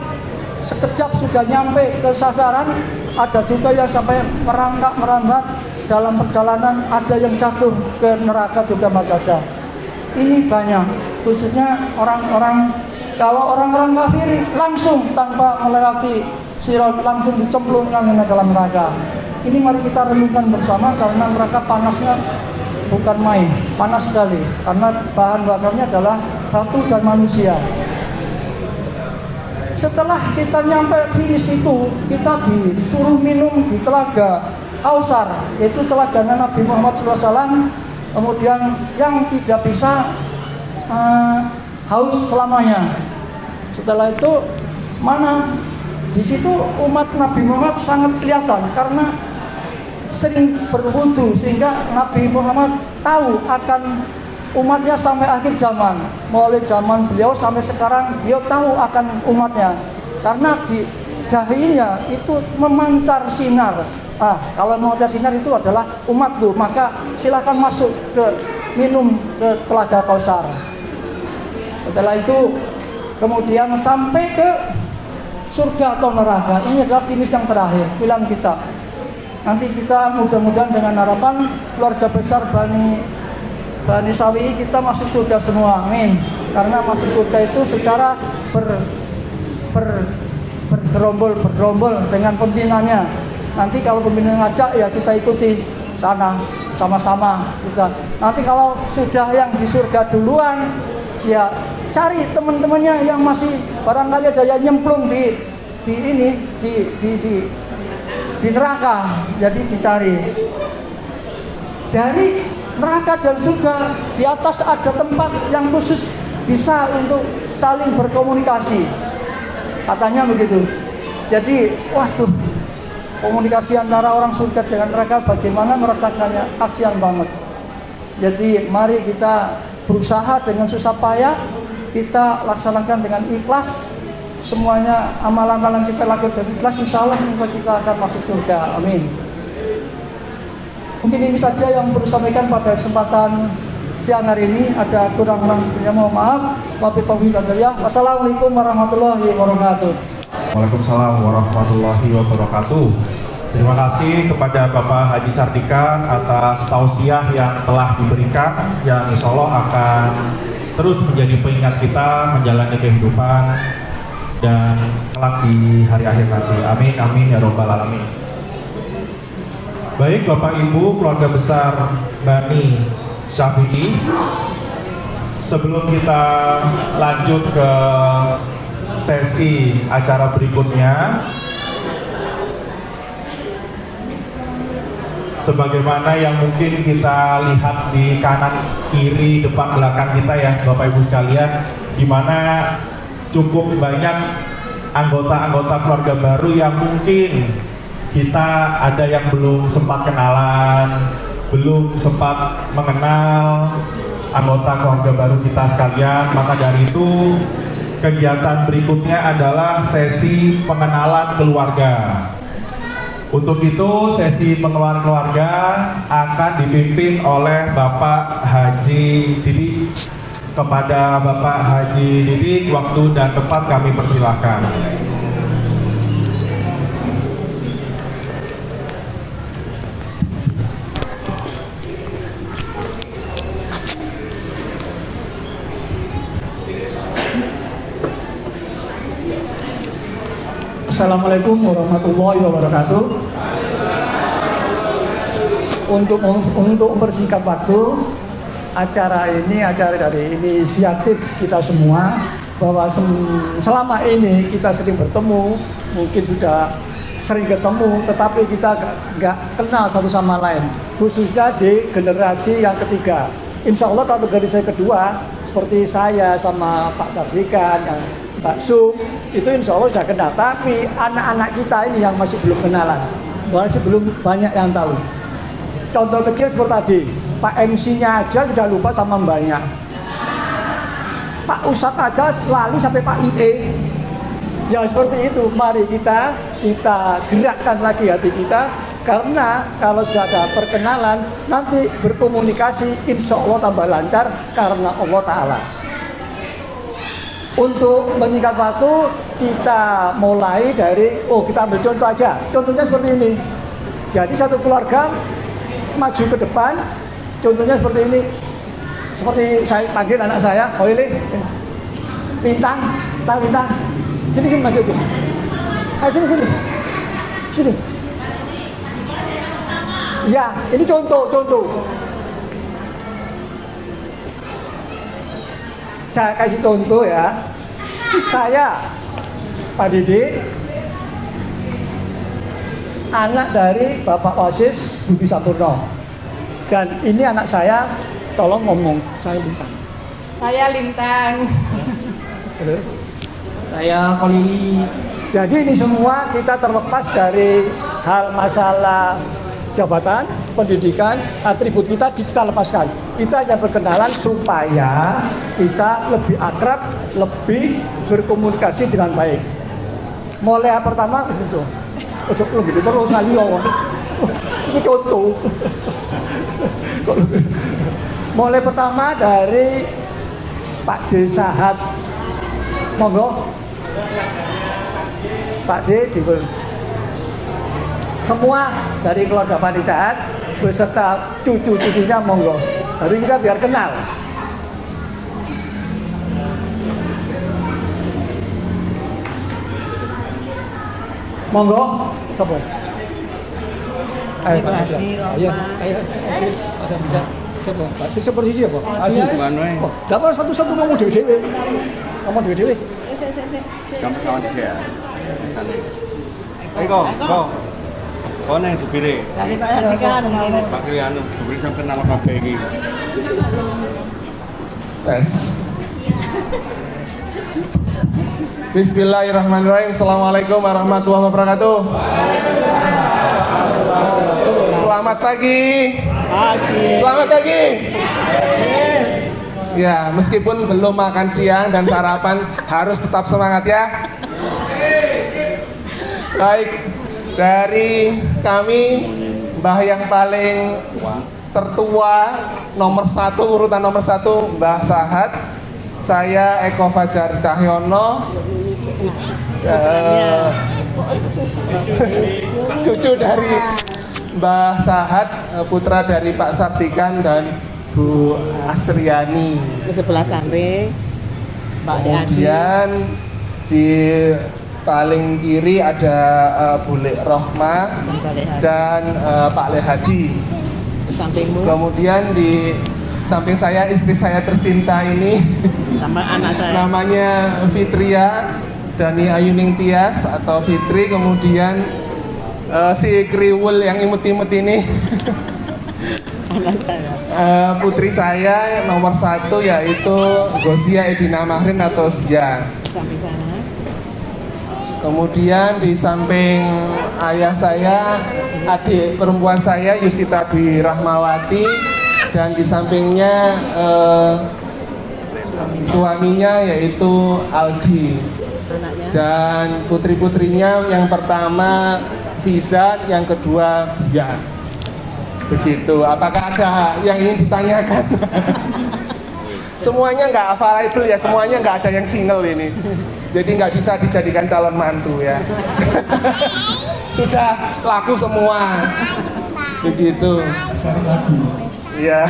sekejap sudah nyampe ke sasaran, ada juga yang sampai merangkak merambat dalam perjalanan, ada yang jatuh ke neraka juga masih ada. Ini banyak, khususnya orang-orang, kalau orang-orang kafir langsung tanpa melewati sirat langsung dicemplungkan ke dalam neraka. Ini mari kita renungkan bersama karena neraka panasnya bukan main, panas sekali karena bahan bakarnya adalah batu dan manusia. Setelah kita nyampe finish itu, kita disuruh minum di telaga Kausar, yaitu telaga Nabi Muhammad SAW. Kemudian yang tidak bisa haus selamanya. Setelah itu di situ umat Nabi Muhammad sangat kelihatan karena sering berwudu, sehingga Nabi Muhammad tahu akan umatnya sampai akhir zaman. Mulai zaman beliau sampai sekarang beliau tahu akan umatnya karena di dahinya itu memancar sinar. Kalau memancar sinar itu adalah umatku, maka silakan masuk ke minum ke telaga Kausar. Setelah itu kemudian sampai ke surga atau neraka. Ini adalah finish yang terakhir, pilihan kita. Nanti kita mudah-mudahan dengan harapan keluarga besar Bani Sawi kita masuk surga semua, amin. Karena masuk surga itu secara bergerombol dengan pimpinannya. Nanti kalau pimpinan ngajak ya kita ikuti sana sama-sama kita. Nanti kalau sudah yang di surga duluan ya cari teman-temannya yang masih barangkali ada yang nyemplung di neraka, jadi dicari. Dari neraka dan surga di atas ada tempat yang khusus bisa untuk saling berkomunikasi, katanya begitu. Jadi waduh, komunikasi antara orang surga dengan neraka bagaimana merasakannya, kasihan banget. Jadi mari kita berusaha dengan susah payah, kita laksanakan dengan ikhlas. Semuanya amalan-amalan kita lakukan dengan ikhlas, insya Allah kita akan masuk surga, amin. Mungkin ini saja yang perlu sampaikan pada kesempatan siang hari ini. Ada kurang-kurangnya mohon maaf. Wabillahi taufiq wal hidayah. Wassalamualaikum warahmatullahi wabarakatuh. Waalaikumsalam warahmatullahi wabarakatuh. Terima kasih kepada Bapak Haji Sartika atas tausiah yang telah diberikan, yang insya Allah akan terus menjadi pengingat kita menjalani kehidupan dan kelak di hari akhir nanti. Amin, amin ya robbal alamin. Baik Bapak Ibu keluarga besar Bani Syafi'i, sebelum kita lanjut ke sesi acara berikutnya, sebagaimana yang mungkin kita lihat di kanan, kiri, depan, belakang kita ya Bapak Ibu sekalian, di mana cukup banyak anggota-anggota keluarga baru yang mungkin kita ada yang belum sempat kenalan, belum sempat mengenal anggota keluarga baru kita sekalian. Maka dari itu kegiatan berikutnya adalah sesi pengenalan keluarga. Untuk itu sesi pengenalan keluarga akan dipimpin oleh Bapak Haji Didik. Kepada Bapak Haji Didik, waktu dan tempat kami persilahkan. Assalamualaikum warahmatullahi wabarakatuh. Untuk mempersingkat waktu, acara ini adalah dari inisiatif kita semua, bahwa selama ini kita sering bertemu, mungkin sudah sering ketemu, tetapi kita nggak kenal satu sama lain, khususnya di generasi yang ketiga. Insya Allah kalau generasi kedua, seperti saya sama Pak Sardikan, Pak Sum, itu insya Allah sudah kenal. Tapi anak-anak kita ini yang masih belum kenalan, masih belum banyak yang tahu. Contoh kecil seperti tadi, Pak MC-nya aja sudah lupa sama mbaknya. Pak Ustadz aja lali sampai Pak IE. Ya seperti itu, mari kita gerakkan lagi hati kita. Karena kalau sudah ada perkenalan, nanti berkomunikasi insya Allah tambah lancar karena Allah Ta'ala. Untuk menyingkat waktu, kita mulai dari, kita ambil contoh aja. Contohnya seperti ini. Jadi satu keluarga maju ke depan, contohnya seperti ini. Seperti saya panggil anak saya, Hoili, Lintang. Sini masuk itu. Ayo sini. Ya, ini contoh. Saya kasih contoh ya. Saya Pak Didik, anak dari Bapak Wasis Budi Sampurno. Dan ini anak saya, tolong ngomong, saya Lintang. Saya Lintang. Terus? Saya Kolili. Jadi ini semua kita terlepas dari hal masalah jabatan, pendidikan, atribut kita lepaskan. Kita hanya berkenalan supaya kita lebih akrab, lebih berkomunikasi dengan baik. Mulai yang pertama itu, gitu terus ngali itu contoh. Mulai pertama dari Pak Desahat, monggo. Pak D dipun. Semua dari keluarga Panisaat beserta cucu-cucunya monggo. Hari kita biar kenal. Monggo, sapa? Ayo, ayo, Mas Abdul. Siapa? Pak Sisi posisi apa? Adi. Oh, dapat satu-satu ngomong dhewe-dhewe. Ngomong dhewe-dhewe. Kawan dia. Ayo, kok. Kok nek dipire? Pak Kri anu, dipire sampe kenal kabeh iki. Tes. Bismillahirrahmanirrahim. Assalamualaikum warahmatullahi wabarakatuh. Selamat pagi. Selamat pagi. Ya, meskipun belum makan siang dan sarapan, harus tetap semangat ya. Baik, dari kami Mbah yang paling tertua urutan nomor satu Mbah Sahat. Saya Eko Fajar Cahyono, cucu dari Mbah Sahat, putra dari Pak Sartikan dan Bu Asriani. Sebelah sampai Kemudian di paling kiri ada Bule Rohmah dan Pak Lehadi. Sampingmu. Kemudian di samping saya istri saya tercinta ini Sama anak saya. namanya Fitria Dani Ayuning Tias atau Fitri. Kemudian si kriwul yang imut-imut ini Anak saya. putri saya nomor 1 yaitu Gosia Edina Mahrin atau Zia. Samping sana. Kemudian di samping ayah saya, adik perempuan saya Yusita Dwi Rahmawati, dan di sampingnya suaminya yaitu Aldi. Anaknya. Dan putri-putrinya yang pertama Fiza, yang kedua Bia. Begitu. Apakah ada yang ingin ditanyakan? Semuanya nggak available ya, semuanya nggak ada yang single ini. Jadi nggak bisa dijadikan calon mantu ya. Sudah laku semua. Begitu. Ya.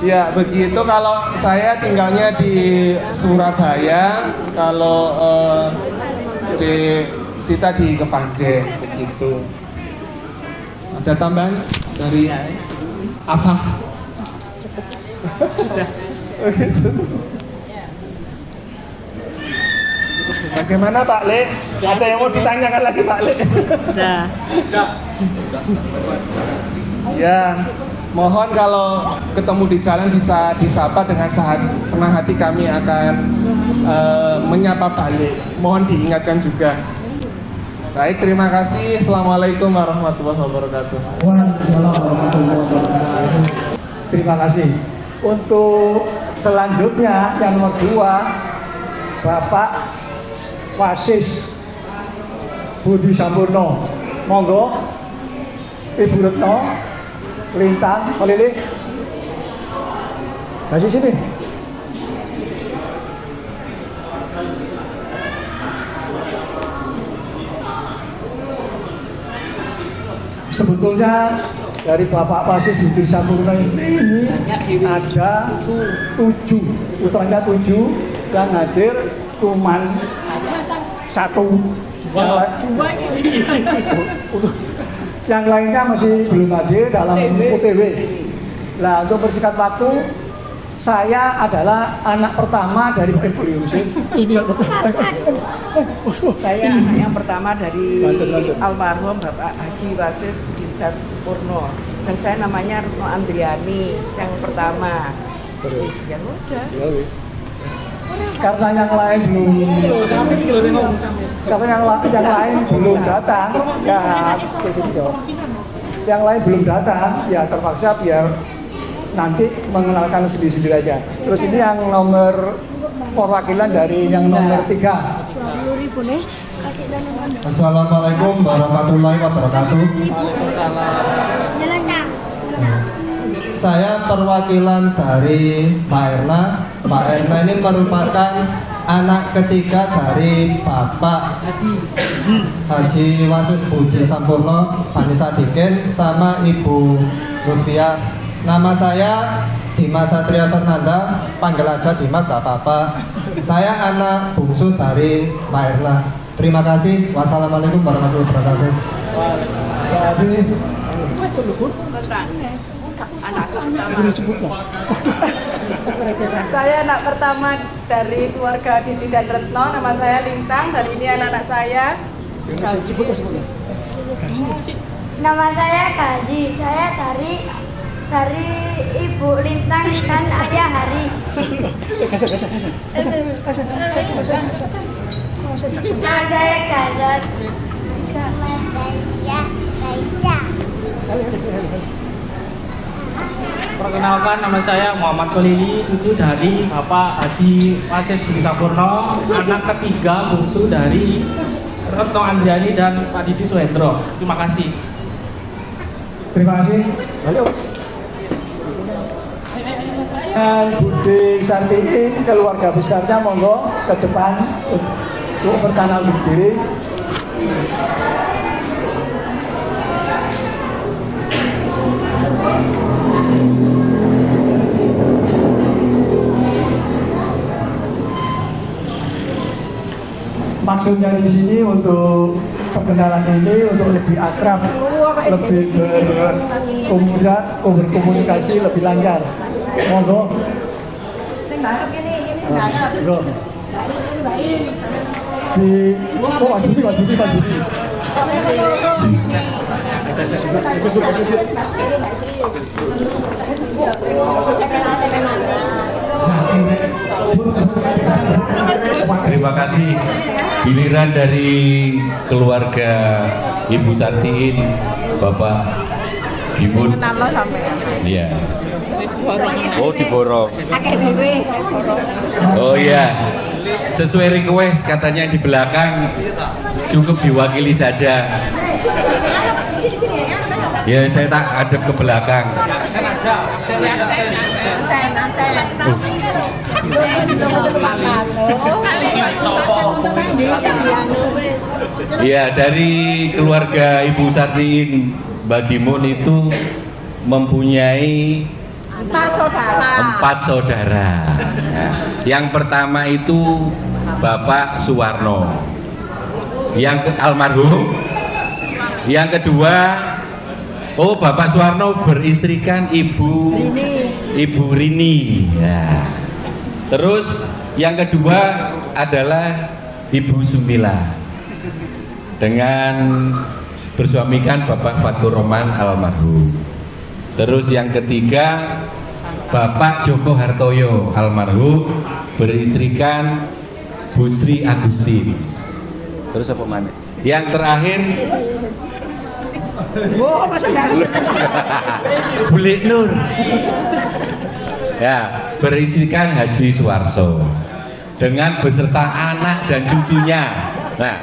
Ya begitu. Kalau saya tinggalnya di Surabaya, kalau di Sita di Kepanjen, begitu. Ada tambahan dari apa? Begitu. Bagaimana Pak Le? Ada yang mau ditanyakan lagi Pak Le? Sudah. Ya, mohon kalau ketemu di jalan bisa disapa dengan senang hati, kami akan menyapa balik. Mohon diingatkan juga. Baik, terima kasih. Assalamualaikum warahmatullahi wabarakatuh. Waalaikumsalam warahmatullahi wabarakatuh. Terima kasih. Untuk selanjutnya yang nomor 2, Bapak Wasis Budi Sampurno. Monggo Ibu Retno Lintang Kolili. Kasih sini. Sebetulnya dari Bapak Wasis Budi Sampurno ini ada 7, putranya 7, yang hadir cuman 1. Yang lainnya masih belum hadir dalam UTW. Nah, untuk bersingkat waktu, saya adalah anak pertama dari ini yang pertama. Saya anak yang pertama dari almarhum Bapak Haji Wasis Budi Sampurno. Dan saya namanya Retno Andriani yang pertama. Terus. Ya udah. Karena yang lain belum datang, ya yang lain belum datang, ya terpaksa biar nanti mengenalkan sendiri-sendiri aja. Terus ini yang nomor perwakilan dari yang nomor 3. Assalamualaikum warahmatullahi wabarakatuh. Saya perwakilan dari Pak Erna. Pak Erna ini merupakan anak ketiga dari Bapak Haji Wasis Budi Sampurno, Vanessa Diken, sama Ibu Lutfiah. Nama saya Dimas Satria Fernanda, panggil aja Dimas, gak apa-apa. Saya anak bungsu dari Mbak Erna. Terima kasih. Wassalamualaikum warahmatullahi wabarakatuh. Terima kasih. Saya anak pertama dari keluarga Didi dan Retno. Nama saya Lintang. Dari ini anak-anak saya. Nama saya Gazi. Saya dari Ibu Lintang dan Ayah Hari. Nama saya Gazat. Nama saya Raija. Perkenalkan, nama saya Muhammad Kolili, cucu dari Bapak Haji Wasis Budi Sampurno, anak ketiga bungsu dari Retno Andriani dan Pak Didi Suhendro. Terima kasih. Terima kasih. Dan Budi Santiin, keluarga besarnya, monggo ke depan untuk berkenalan diri. Maksudnya di sini untuk perkenalan ini untuk lebih akrab, lebih berkomunikasi lebih lancar. Monggo. Monggo. Pak Budi. Terima kasih. Giliran dari keluarga Ibu Santiin, Bapak Ibu. Iya. Oh, diborong. Oh iya. Sesuai request katanya di belakang cukup diwakili saja. Ya, saya tak hadap ke belakang. Ya, dari keluarga Ibu Sartiin Bagimun itu mempunyai 4 saudara. Yang pertama itu Bapak Suwarno, yang almarhum. Yang kedua, Bapak Suwarno beristrikan Ibu Rini. Ya. Terus yang kedua adalah Ibu Sumila dengan bersuamikan Bapak Fatur Roman almarhum. Terus yang ketiga Bapak Joko Hartoyo almarhum beristrikan Bu Sri Agustin. Terus apa mana? Yang terakhir Bulik Nur. Ya, beristrikan Haji Suwarso dengan beserta anak dan cucunya. Nah,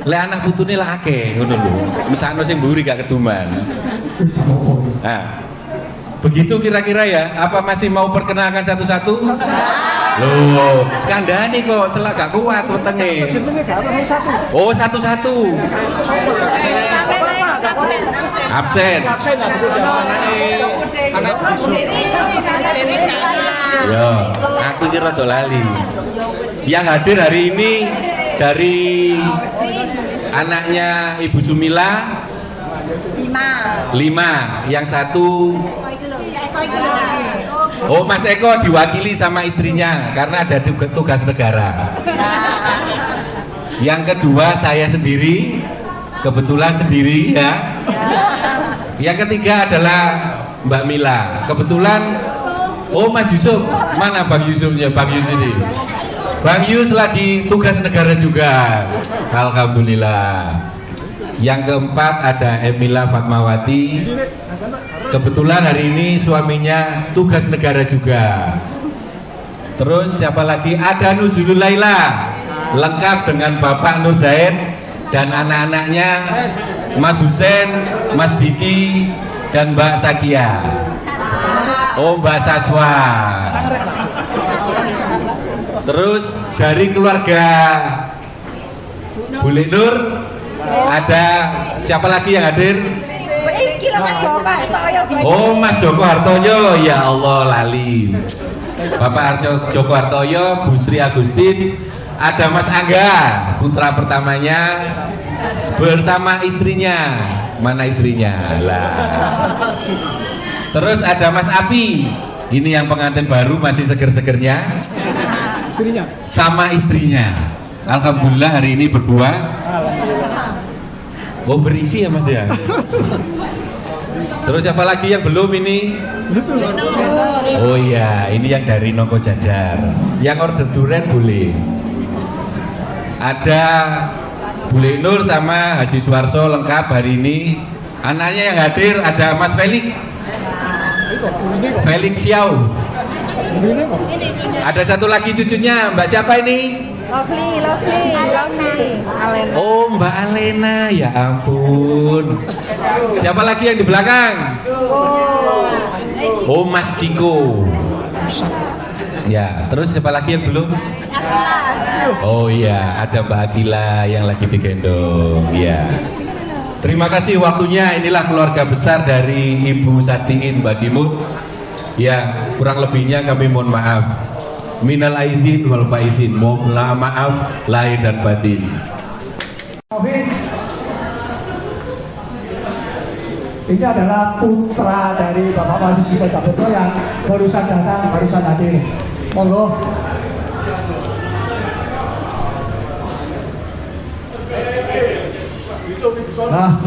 le anak putune lah akeh ngono lho. Mesakno sing mburi gak keduman. Nah, begitu kira-kira ya. Apa masih mau perkenalkan satu-satu? Loh, kandhani kok selak gak kuat wetenge. Oh, satu-satu. Absen. Ya, aku kira rada lali. Yang hadir hari ini dari anaknya Ibu Sumila 5. Yang satu Mas Eko diwakili sama istrinya karena ada tugas negara. Yang kedua saya sendiri, kebetulan sendiri ya. Yang ketiga adalah Mbak Mila, kebetulan. Mas Yusuf, mana Bang Yusufnya? Bang Yus ini, Bang Yus lagi tugas negara juga. Alhamdulillah. Yang keempat ada Emila Fatmawati, kebetulan hari ini suaminya tugas negara juga. Terus siapa lagi? Ada Nuzulul Laila, lengkap dengan Bapak Nur Zaid dan anak-anaknya Mas Husen, Mas Diki, dan Mbak Sakia. Mbak Saswa. Terus dari keluarga Bu Nur ada siapa lagi yang hadir? Oh, Mas Joko Hartoyo, ya Allah lali. Bapak Joko Hartoyo, Bu Sri Agustin, ada Mas Angga, putra pertamanya bersama istrinya. Mana istrinya? Lah. Terus ada Mas Api. Ini yang pengantin baru masih seger-segernya. Istrinya. Sama istrinya. Alhamdulillah hari ini berdua. Oh, berisi ya Mas ya. Terus siapa lagi yang belum ini? Oh iya, ini yang dari Nongko Jajar. Yang order durian boleh. Ada Bule Nur sama Haji Suwarso lengkap hari ini. Anaknya yang hadir ada Mas Felix Xiao. Ada satu lagi cucunya, Mbak siapa ini? Lovely. Alena. Oh, Mbak Alena, ya ampun. Siapa lagi yang di belakang? Oh, Mas Ciko. Ya, terus siapa lagi yang belum? Oh iya, ada Mbak Akila yang lagi digendong. Ya. Terima kasih waktunya. Inilah keluarga besar dari Ibu Satiin Mbak Dimut. Ya, kurang lebihnya kami mohon maaf. Minal aidin wal faizin. Mohon maaf lahir dan batin. Ini adalah putra dari Bapak Mahasiswa Sampurno yang barusan datang, barusan hadir. Monggo. Nah,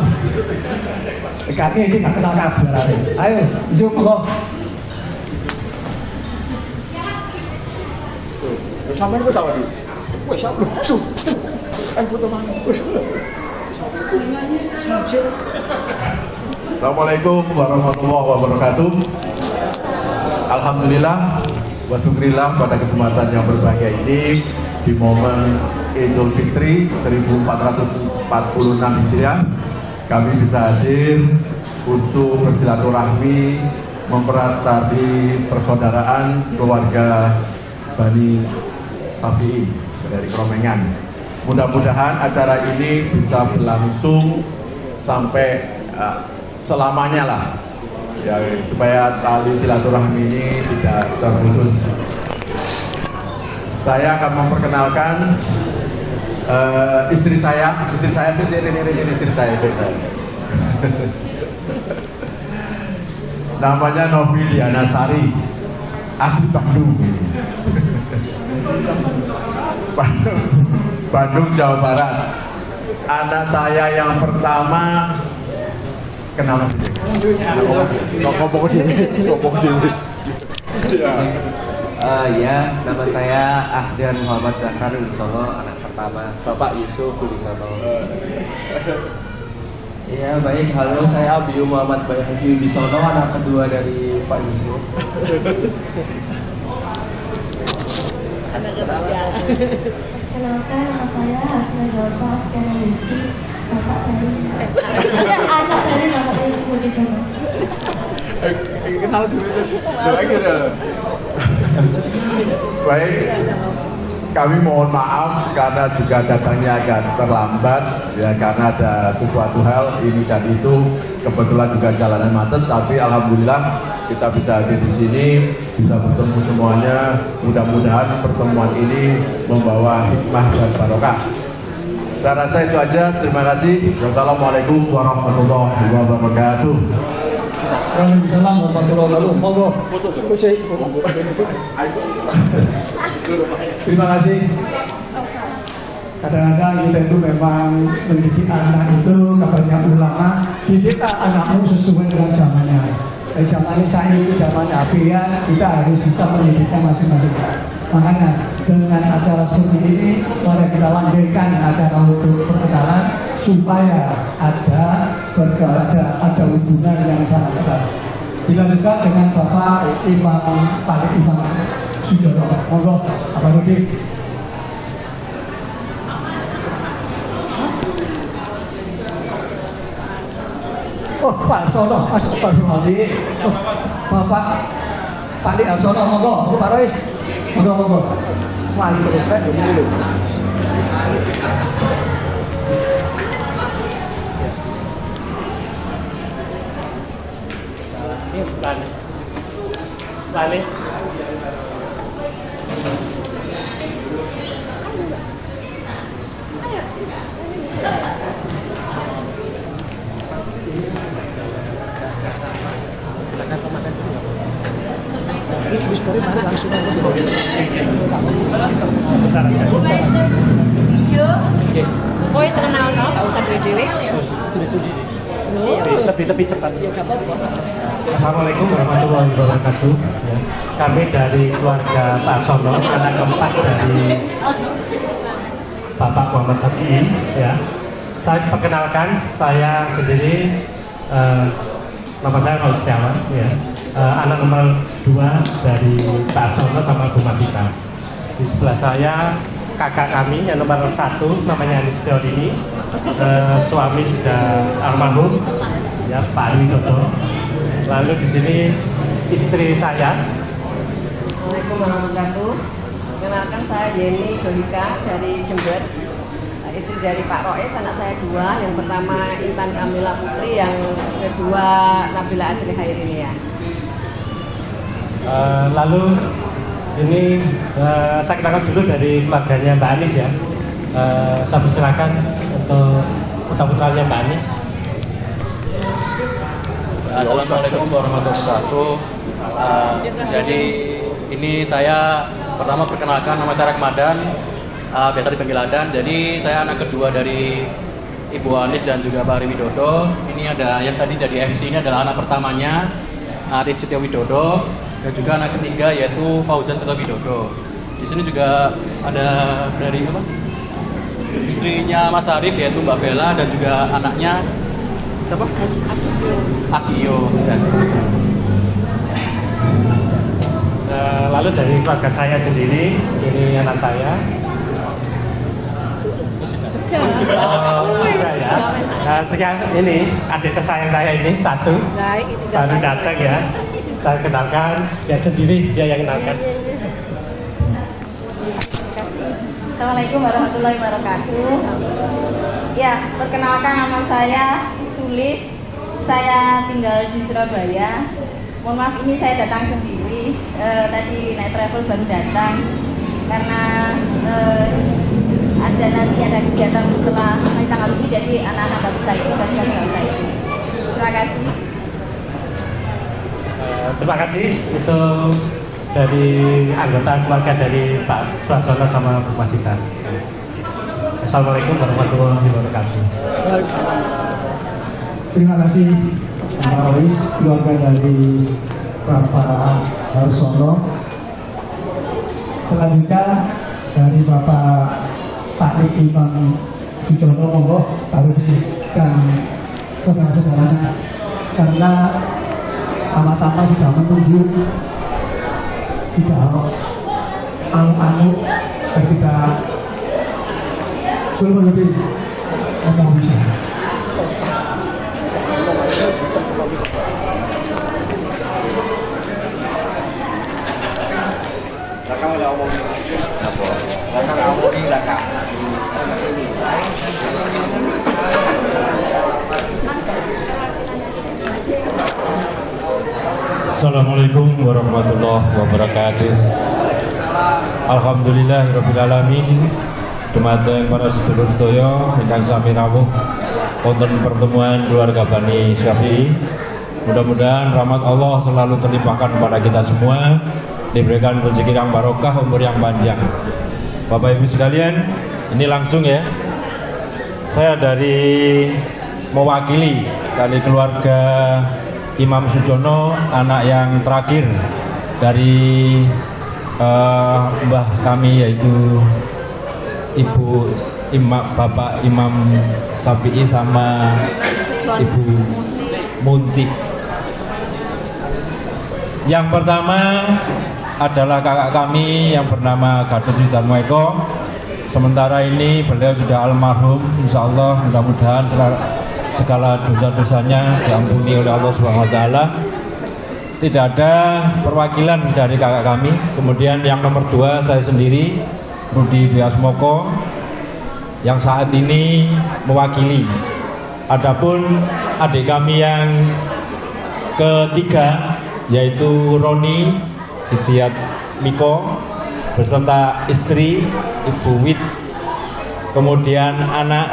dekatnya ini nggak kenal kabar. Ayo, Yusuf, monggo. Sampai itu tahu di. Wah, siapa lu? Foto mana? Assalamualaikum warahmatullahi wabarakatuh. Alhamdulillah wa syukurillah pada kesempatan yang berbahagia ini di momen Idul Fitri 1446 Hijriah kami bisa hadir untuk bersilaturahmi mempererat tali persaudaraan keluarga Bani Safi'i dari Kromengan. Mudah-mudahan acara ini bisa berlangsung sampai selamanya lah, ya, supaya tali silaturahmi ini tidak terputus. Saya akan memperkenalkan istri saya ini istri saya. Namanya Noviliana Sari, asli Bandung. Bandung, Jawa Barat. Anak saya yang pertama kenal ya, nama saya Ahdan Muhammad Zahar Wibisono, anak pertama Bapak Yusuf Wibisono. Ya baik, halo, saya Abiyu Muhammad Bayhadi Wibisono, anak kedua dari Pak Yusuf. Kenalkan, nama saya Hasna Zalfa Askanawiti, anak dari Bapak Yusuf Wibisono. Kenal dulu lagi dah. Baik, kami mohon maaf karena juga datangnya agak terlambat ya, karena ada sesuatu hal ini dan itu, kebetulan juga jalanan macet, tapi alhamdulillah kita bisa hadir di sini, bisa bertemu semuanya. Mudah-mudahan pertemuan ini membawa hikmah dan barokah. Saya rasa itu aja. Terima kasih. Wassalamualaikum warahmatullahi wabarakatuh. Waalaikumsalam warahmatullahi wabarakatuh. Monggo. Terima kasih. Kadang-kadang kita itu memang mendidik anak itu, katanya ulama, didik anakmu sesuai dengan zamannya. Zaman saya itu zaman HP ya, kita harus bisa mendidiknya masing-masing. Makanya dengan acara seperti ini, mari kita lanjutkan acara untuk perkenalan supaya ada hubungan yang sangat erat. Dilanjutkan dengan Bapak Imam Pak Imam Sujono. Monggo, Pak Rudi. Oh, Pak Arsono, astagfirullahaladzim. Oh, Bapak Pak Arsono, monggo, Pak Rois. Monggo. Wali terus kan ini lho. Lanis. Gus Pori mari langsung aja. Sebentar aja. Yo. Kowe kenal no, gak usah dhewe-dhewe. Jadi lebih cepat. Assalamualaikum warahmatullahi wabarakatuh. Ya. Kami dari keluarga Pak Sono, anak keempat dari Bapak Muhammad Syafi'i. Ya. Saya perkenalkan, saya sendiri nama saya Raul Setiawan. Ya. Anak nomor 2 dari Pak Sono sama Bu Masita. Di sebelah saya kakak kami yang nomor 1 namanya Anis Teodini, suami sudah almarhum ya Pak Widodo. Lalu di sini istri saya. Assalamualaikum warahmatullahi wabarakatuh. Kenalkan saya Yeni Dolika dari Jember. Istri dari Pak Roes, anak saya 2. Yang pertama Intan Kamila Putri, yang kedua Nabila Adri Khairiniyah. Lalu ini saya kenalkan dulu dari keluarganya Mbak Anis ya. Saya persilakan untuk putra-putranya Mbak Anis. Assalamualaikum warahmatullahi wabarakatuh. Jadi ini saya pertama perkenalkan, nama saya Ramadan, biasa dipanggil Adan. Jadi saya anak kedua dari Ibu Anis dan juga Pak Ari Widodo. Ini ada yang tadi jadi MC, ini adalah anak pertamanya Arif Setio Widodo, dan juga anak ketiga yaitu Fauzan Setio Widodo. Di sini juga ada dari apa? Istrinya Mas Arif yaitu Mbak Bella, dan juga anaknya siapa? Akio. Lalu dari keluarga saya sendiri, ini anak saya. Sudah ya. Nah, ini adik tersayang saya ini 1 baru datang ya. Saya kenalkan, dia sendiri dia yang kenalkan. Assalamualaikum warahmatullahi wabarakatuh. Ya, perkenalkan nama saya Sulis. Saya tinggal di Surabaya. Mohon maaf ini saya datang sendiri. Tadi naik travel baru datang karena ada kegiatan setelah tanggal ini, jadi anak-anak baru saya itu dan saya nggak usah itu. Terima kasih. Terima kasih itu dari anggota keluarga dari Pak Suasono sama Bu Masita. Assalamualaikum warahmatullahi wabarakatuh. Terima kasih Pak Rois, keluarga dari Bapak Harsono. Selanjutnya dari Bapak Pak Imam Sujono, monggo baru diberikan saudara-saudaranya karena tama-tama sudah menunggu tidak anu ketika belum lebih bisa. Assalamualaikum warahmatullahi wabarakatuh. Alhamdulillahirrabbilalamin. Dumateng para sedulur sedaya ingkang sami rawuh wonten pertemuan keluarga Bani Syafi'i. Mudah-mudahan rahmat Allah selalu terlimpahkan kepada kita semua, diberikan rezeki yang barokah, umur yang panjang. Bapak Ibu sekalian, ini langsung ya. Saya mewakili dari keluarga Imam Sujono, anak yang terakhir dari mbah kami yaitu Bapak Imam Syafi'i sama Ibu Munti. Yang pertama adalah kakak kami yang bernama Gatot Sudarmo Eko. Sementara ini beliau sudah almarhum. Insya Allah mudah-mudahan segala dosa-dosanya diampuni oleh Allah Subhanahu Wa Taala. Tidak ada perwakilan dari kakak kami. Kemudian yang nomor 2 saya sendiri Rudi Biasmoko yang saat ini mewakili. Adapun adik kami yang ketiga yaitu Roni Hidayat Miko beserta istri Ibu Wit, kemudian anak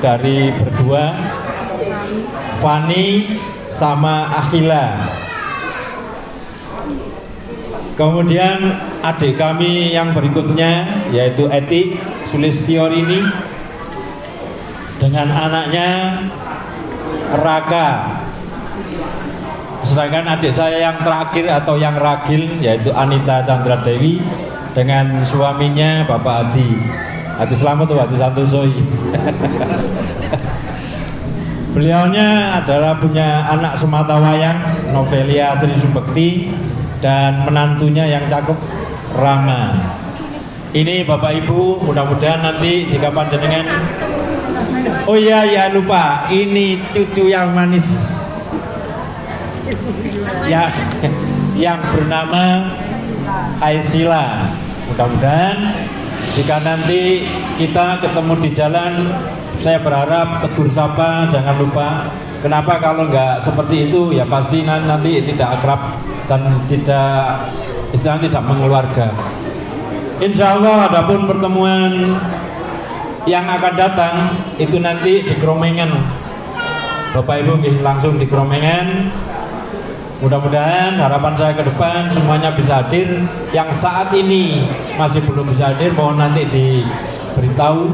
dari berdua Fani sama Akhila. Kemudian adik kami yang berikutnya yaitu Eti Sulistiorini dengan anaknya Raka. Sedangkan adik saya yang terakhir atau yang ragil yaitu Anita Chandra Dewi dengan suaminya Bapak Adi. Adi Selamat tuh Adi Santosoi. Beliaunya adalah punya anak sematawayang Novelia Tri Subekti dan menantunya yang cakep Rama. Ini Bapak Ibu, mudah-mudahan nanti jika panjenengan, oh iya ya lupa, ini cucu yang manis ya, yang bernama Aisila. Mudah-mudahan jika nanti kita ketemu di jalan, saya berharap tegur sapa, jangan lupa. Kenapa kalau nggak seperti itu ya pasti nanti tidak akrab dan istilahnya tidak mengeluarga. Insya Allah adapun pertemuan yang akan datang itu nanti di Kromengan. Bapak Ibu langsung di Kromengan. Mudah-mudahan harapan saya ke depan semuanya bisa hadir. Yang saat ini masih belum bisa hadir mohon nanti diberitahu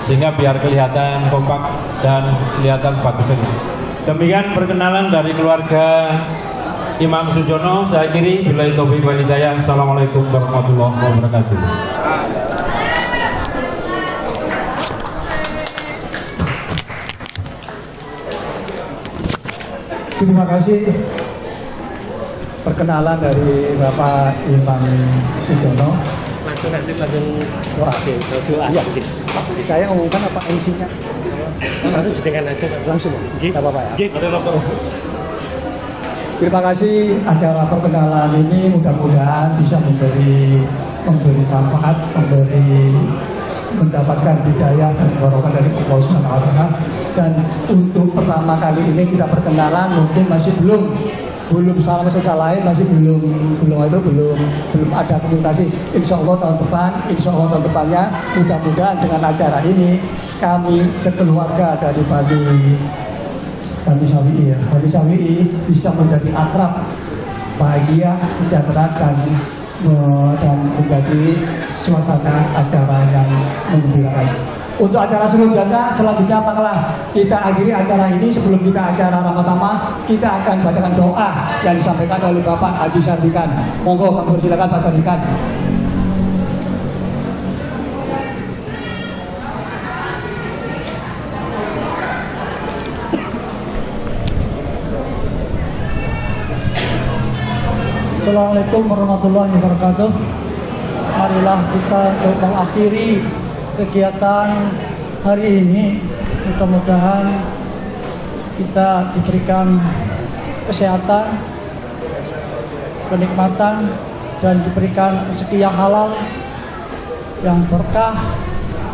sehingga biar kelihatan kompak dan kelihatan bagus ini. Demikian perkenalan dari keluarga Imam Sujono. Saya kiri billahi taufiq wal hidayah. Assalamualaikum warahmatullahi wabarakatuh. Terima kasih perkenalan dari Bapak Imam Sujono. Doa. Ya. Saya ngomongkan apa MC-nya? Harus jenengan aja langsung. Enggak apa-apa ya. Terima kasih acara perkenalan ini mudah-mudahan bisa memberi manfaat, mendapatkan hidayah dan barokah dari Allah Subhanahu wa taala. Dan untuk pertama kali ini kita perkenalan mungkin masih belum salah lain masih belum ada komunikasi. Insya Allah tahun depannya mudah-mudahan dengan acara ini kami sekeluarga dari Bani Sawi'i bisa menjadi akrab, bahagia, sejahtera dan menjadi suasana acara yang menggembirakan. Untuk acara selanjutnya apakah kita akhiri acara ini. Sebelum kita acara Ramadhan, kita akan bacakan doa yang disampaikan oleh Bapak Haji Sardikan. Monggo kami persilakan Pak Sardikan. Assalamualaikum warahmatullahi wabarakatuh. Marilah kita untuk mengakhiri kegiatan hari ini. Mudah-mudahan kita diberikan kesehatan, kenikmatan, dan diberikan rezeki yang halal, yang berkah,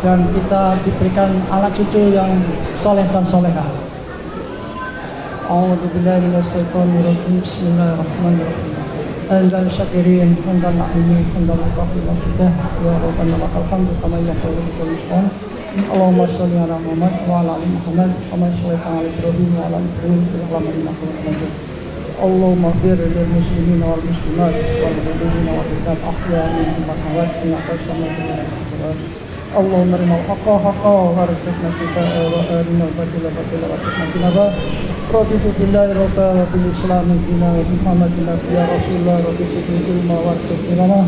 dan kita diberikan anak cucu yang soleh dan solehah. A'udzubillahi minasyaitonirrajim. Bismillahirrahmanirrahim. Anzal syakirin, anzal na'imi, anzal mutafillah sudah, ya Rabbana lakal hamdu kama yaqulu al-Qur'an. Allahumma sholli ala Muhammad wa ala ali Muhammad kama shallaita ala Ibrahim wa ala ali Ibrahim fil alamin innaka Hamidum Majid. Allahumma ighfir lil muslimina wal muslimat wal mu'minina wal mu'minat ahya'i minhum wal amwat innaka sami'un qarib. Allahumma arinal haqqa haqqan warzuqna ittiba'ahu wa arinal batila batilan warzuqna ijtinabah. Raditu billahi rabba wa bil islami dina wa Muhammadin nabiyya rasulullah raditu ilma wa ilma.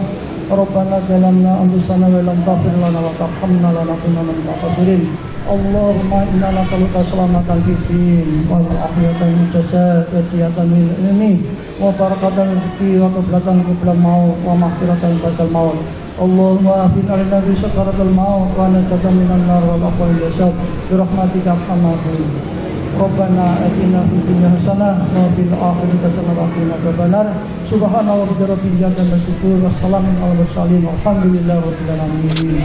Rabbana jalanna anfusana wa lam taghfir lana wa tarhamna lanakunanna minal khasirin. Allahumma inna nas'aluka salamatan fid din wal afiyatan fil jasad wa ziyadatan min ilmi wa barakatan rizqi wa qiblatan qibla maut wa maghfiratan ba'dal maut. Allahumma afina lana bi sakaratil maut wa najatan minan nar wal aqwal jasad bi rahmatika arhamar rahimin. Rabbana atina fid dunya hasanah wa fil akhirati hasanah wa qina adzabannar. Subhana rabbika rabbil izzati amma yasifun wa salamun alal mursalin walhamdulillahi rabbil alamin.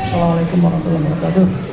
Assalamualaikum warahmatullahi wabarakatuh.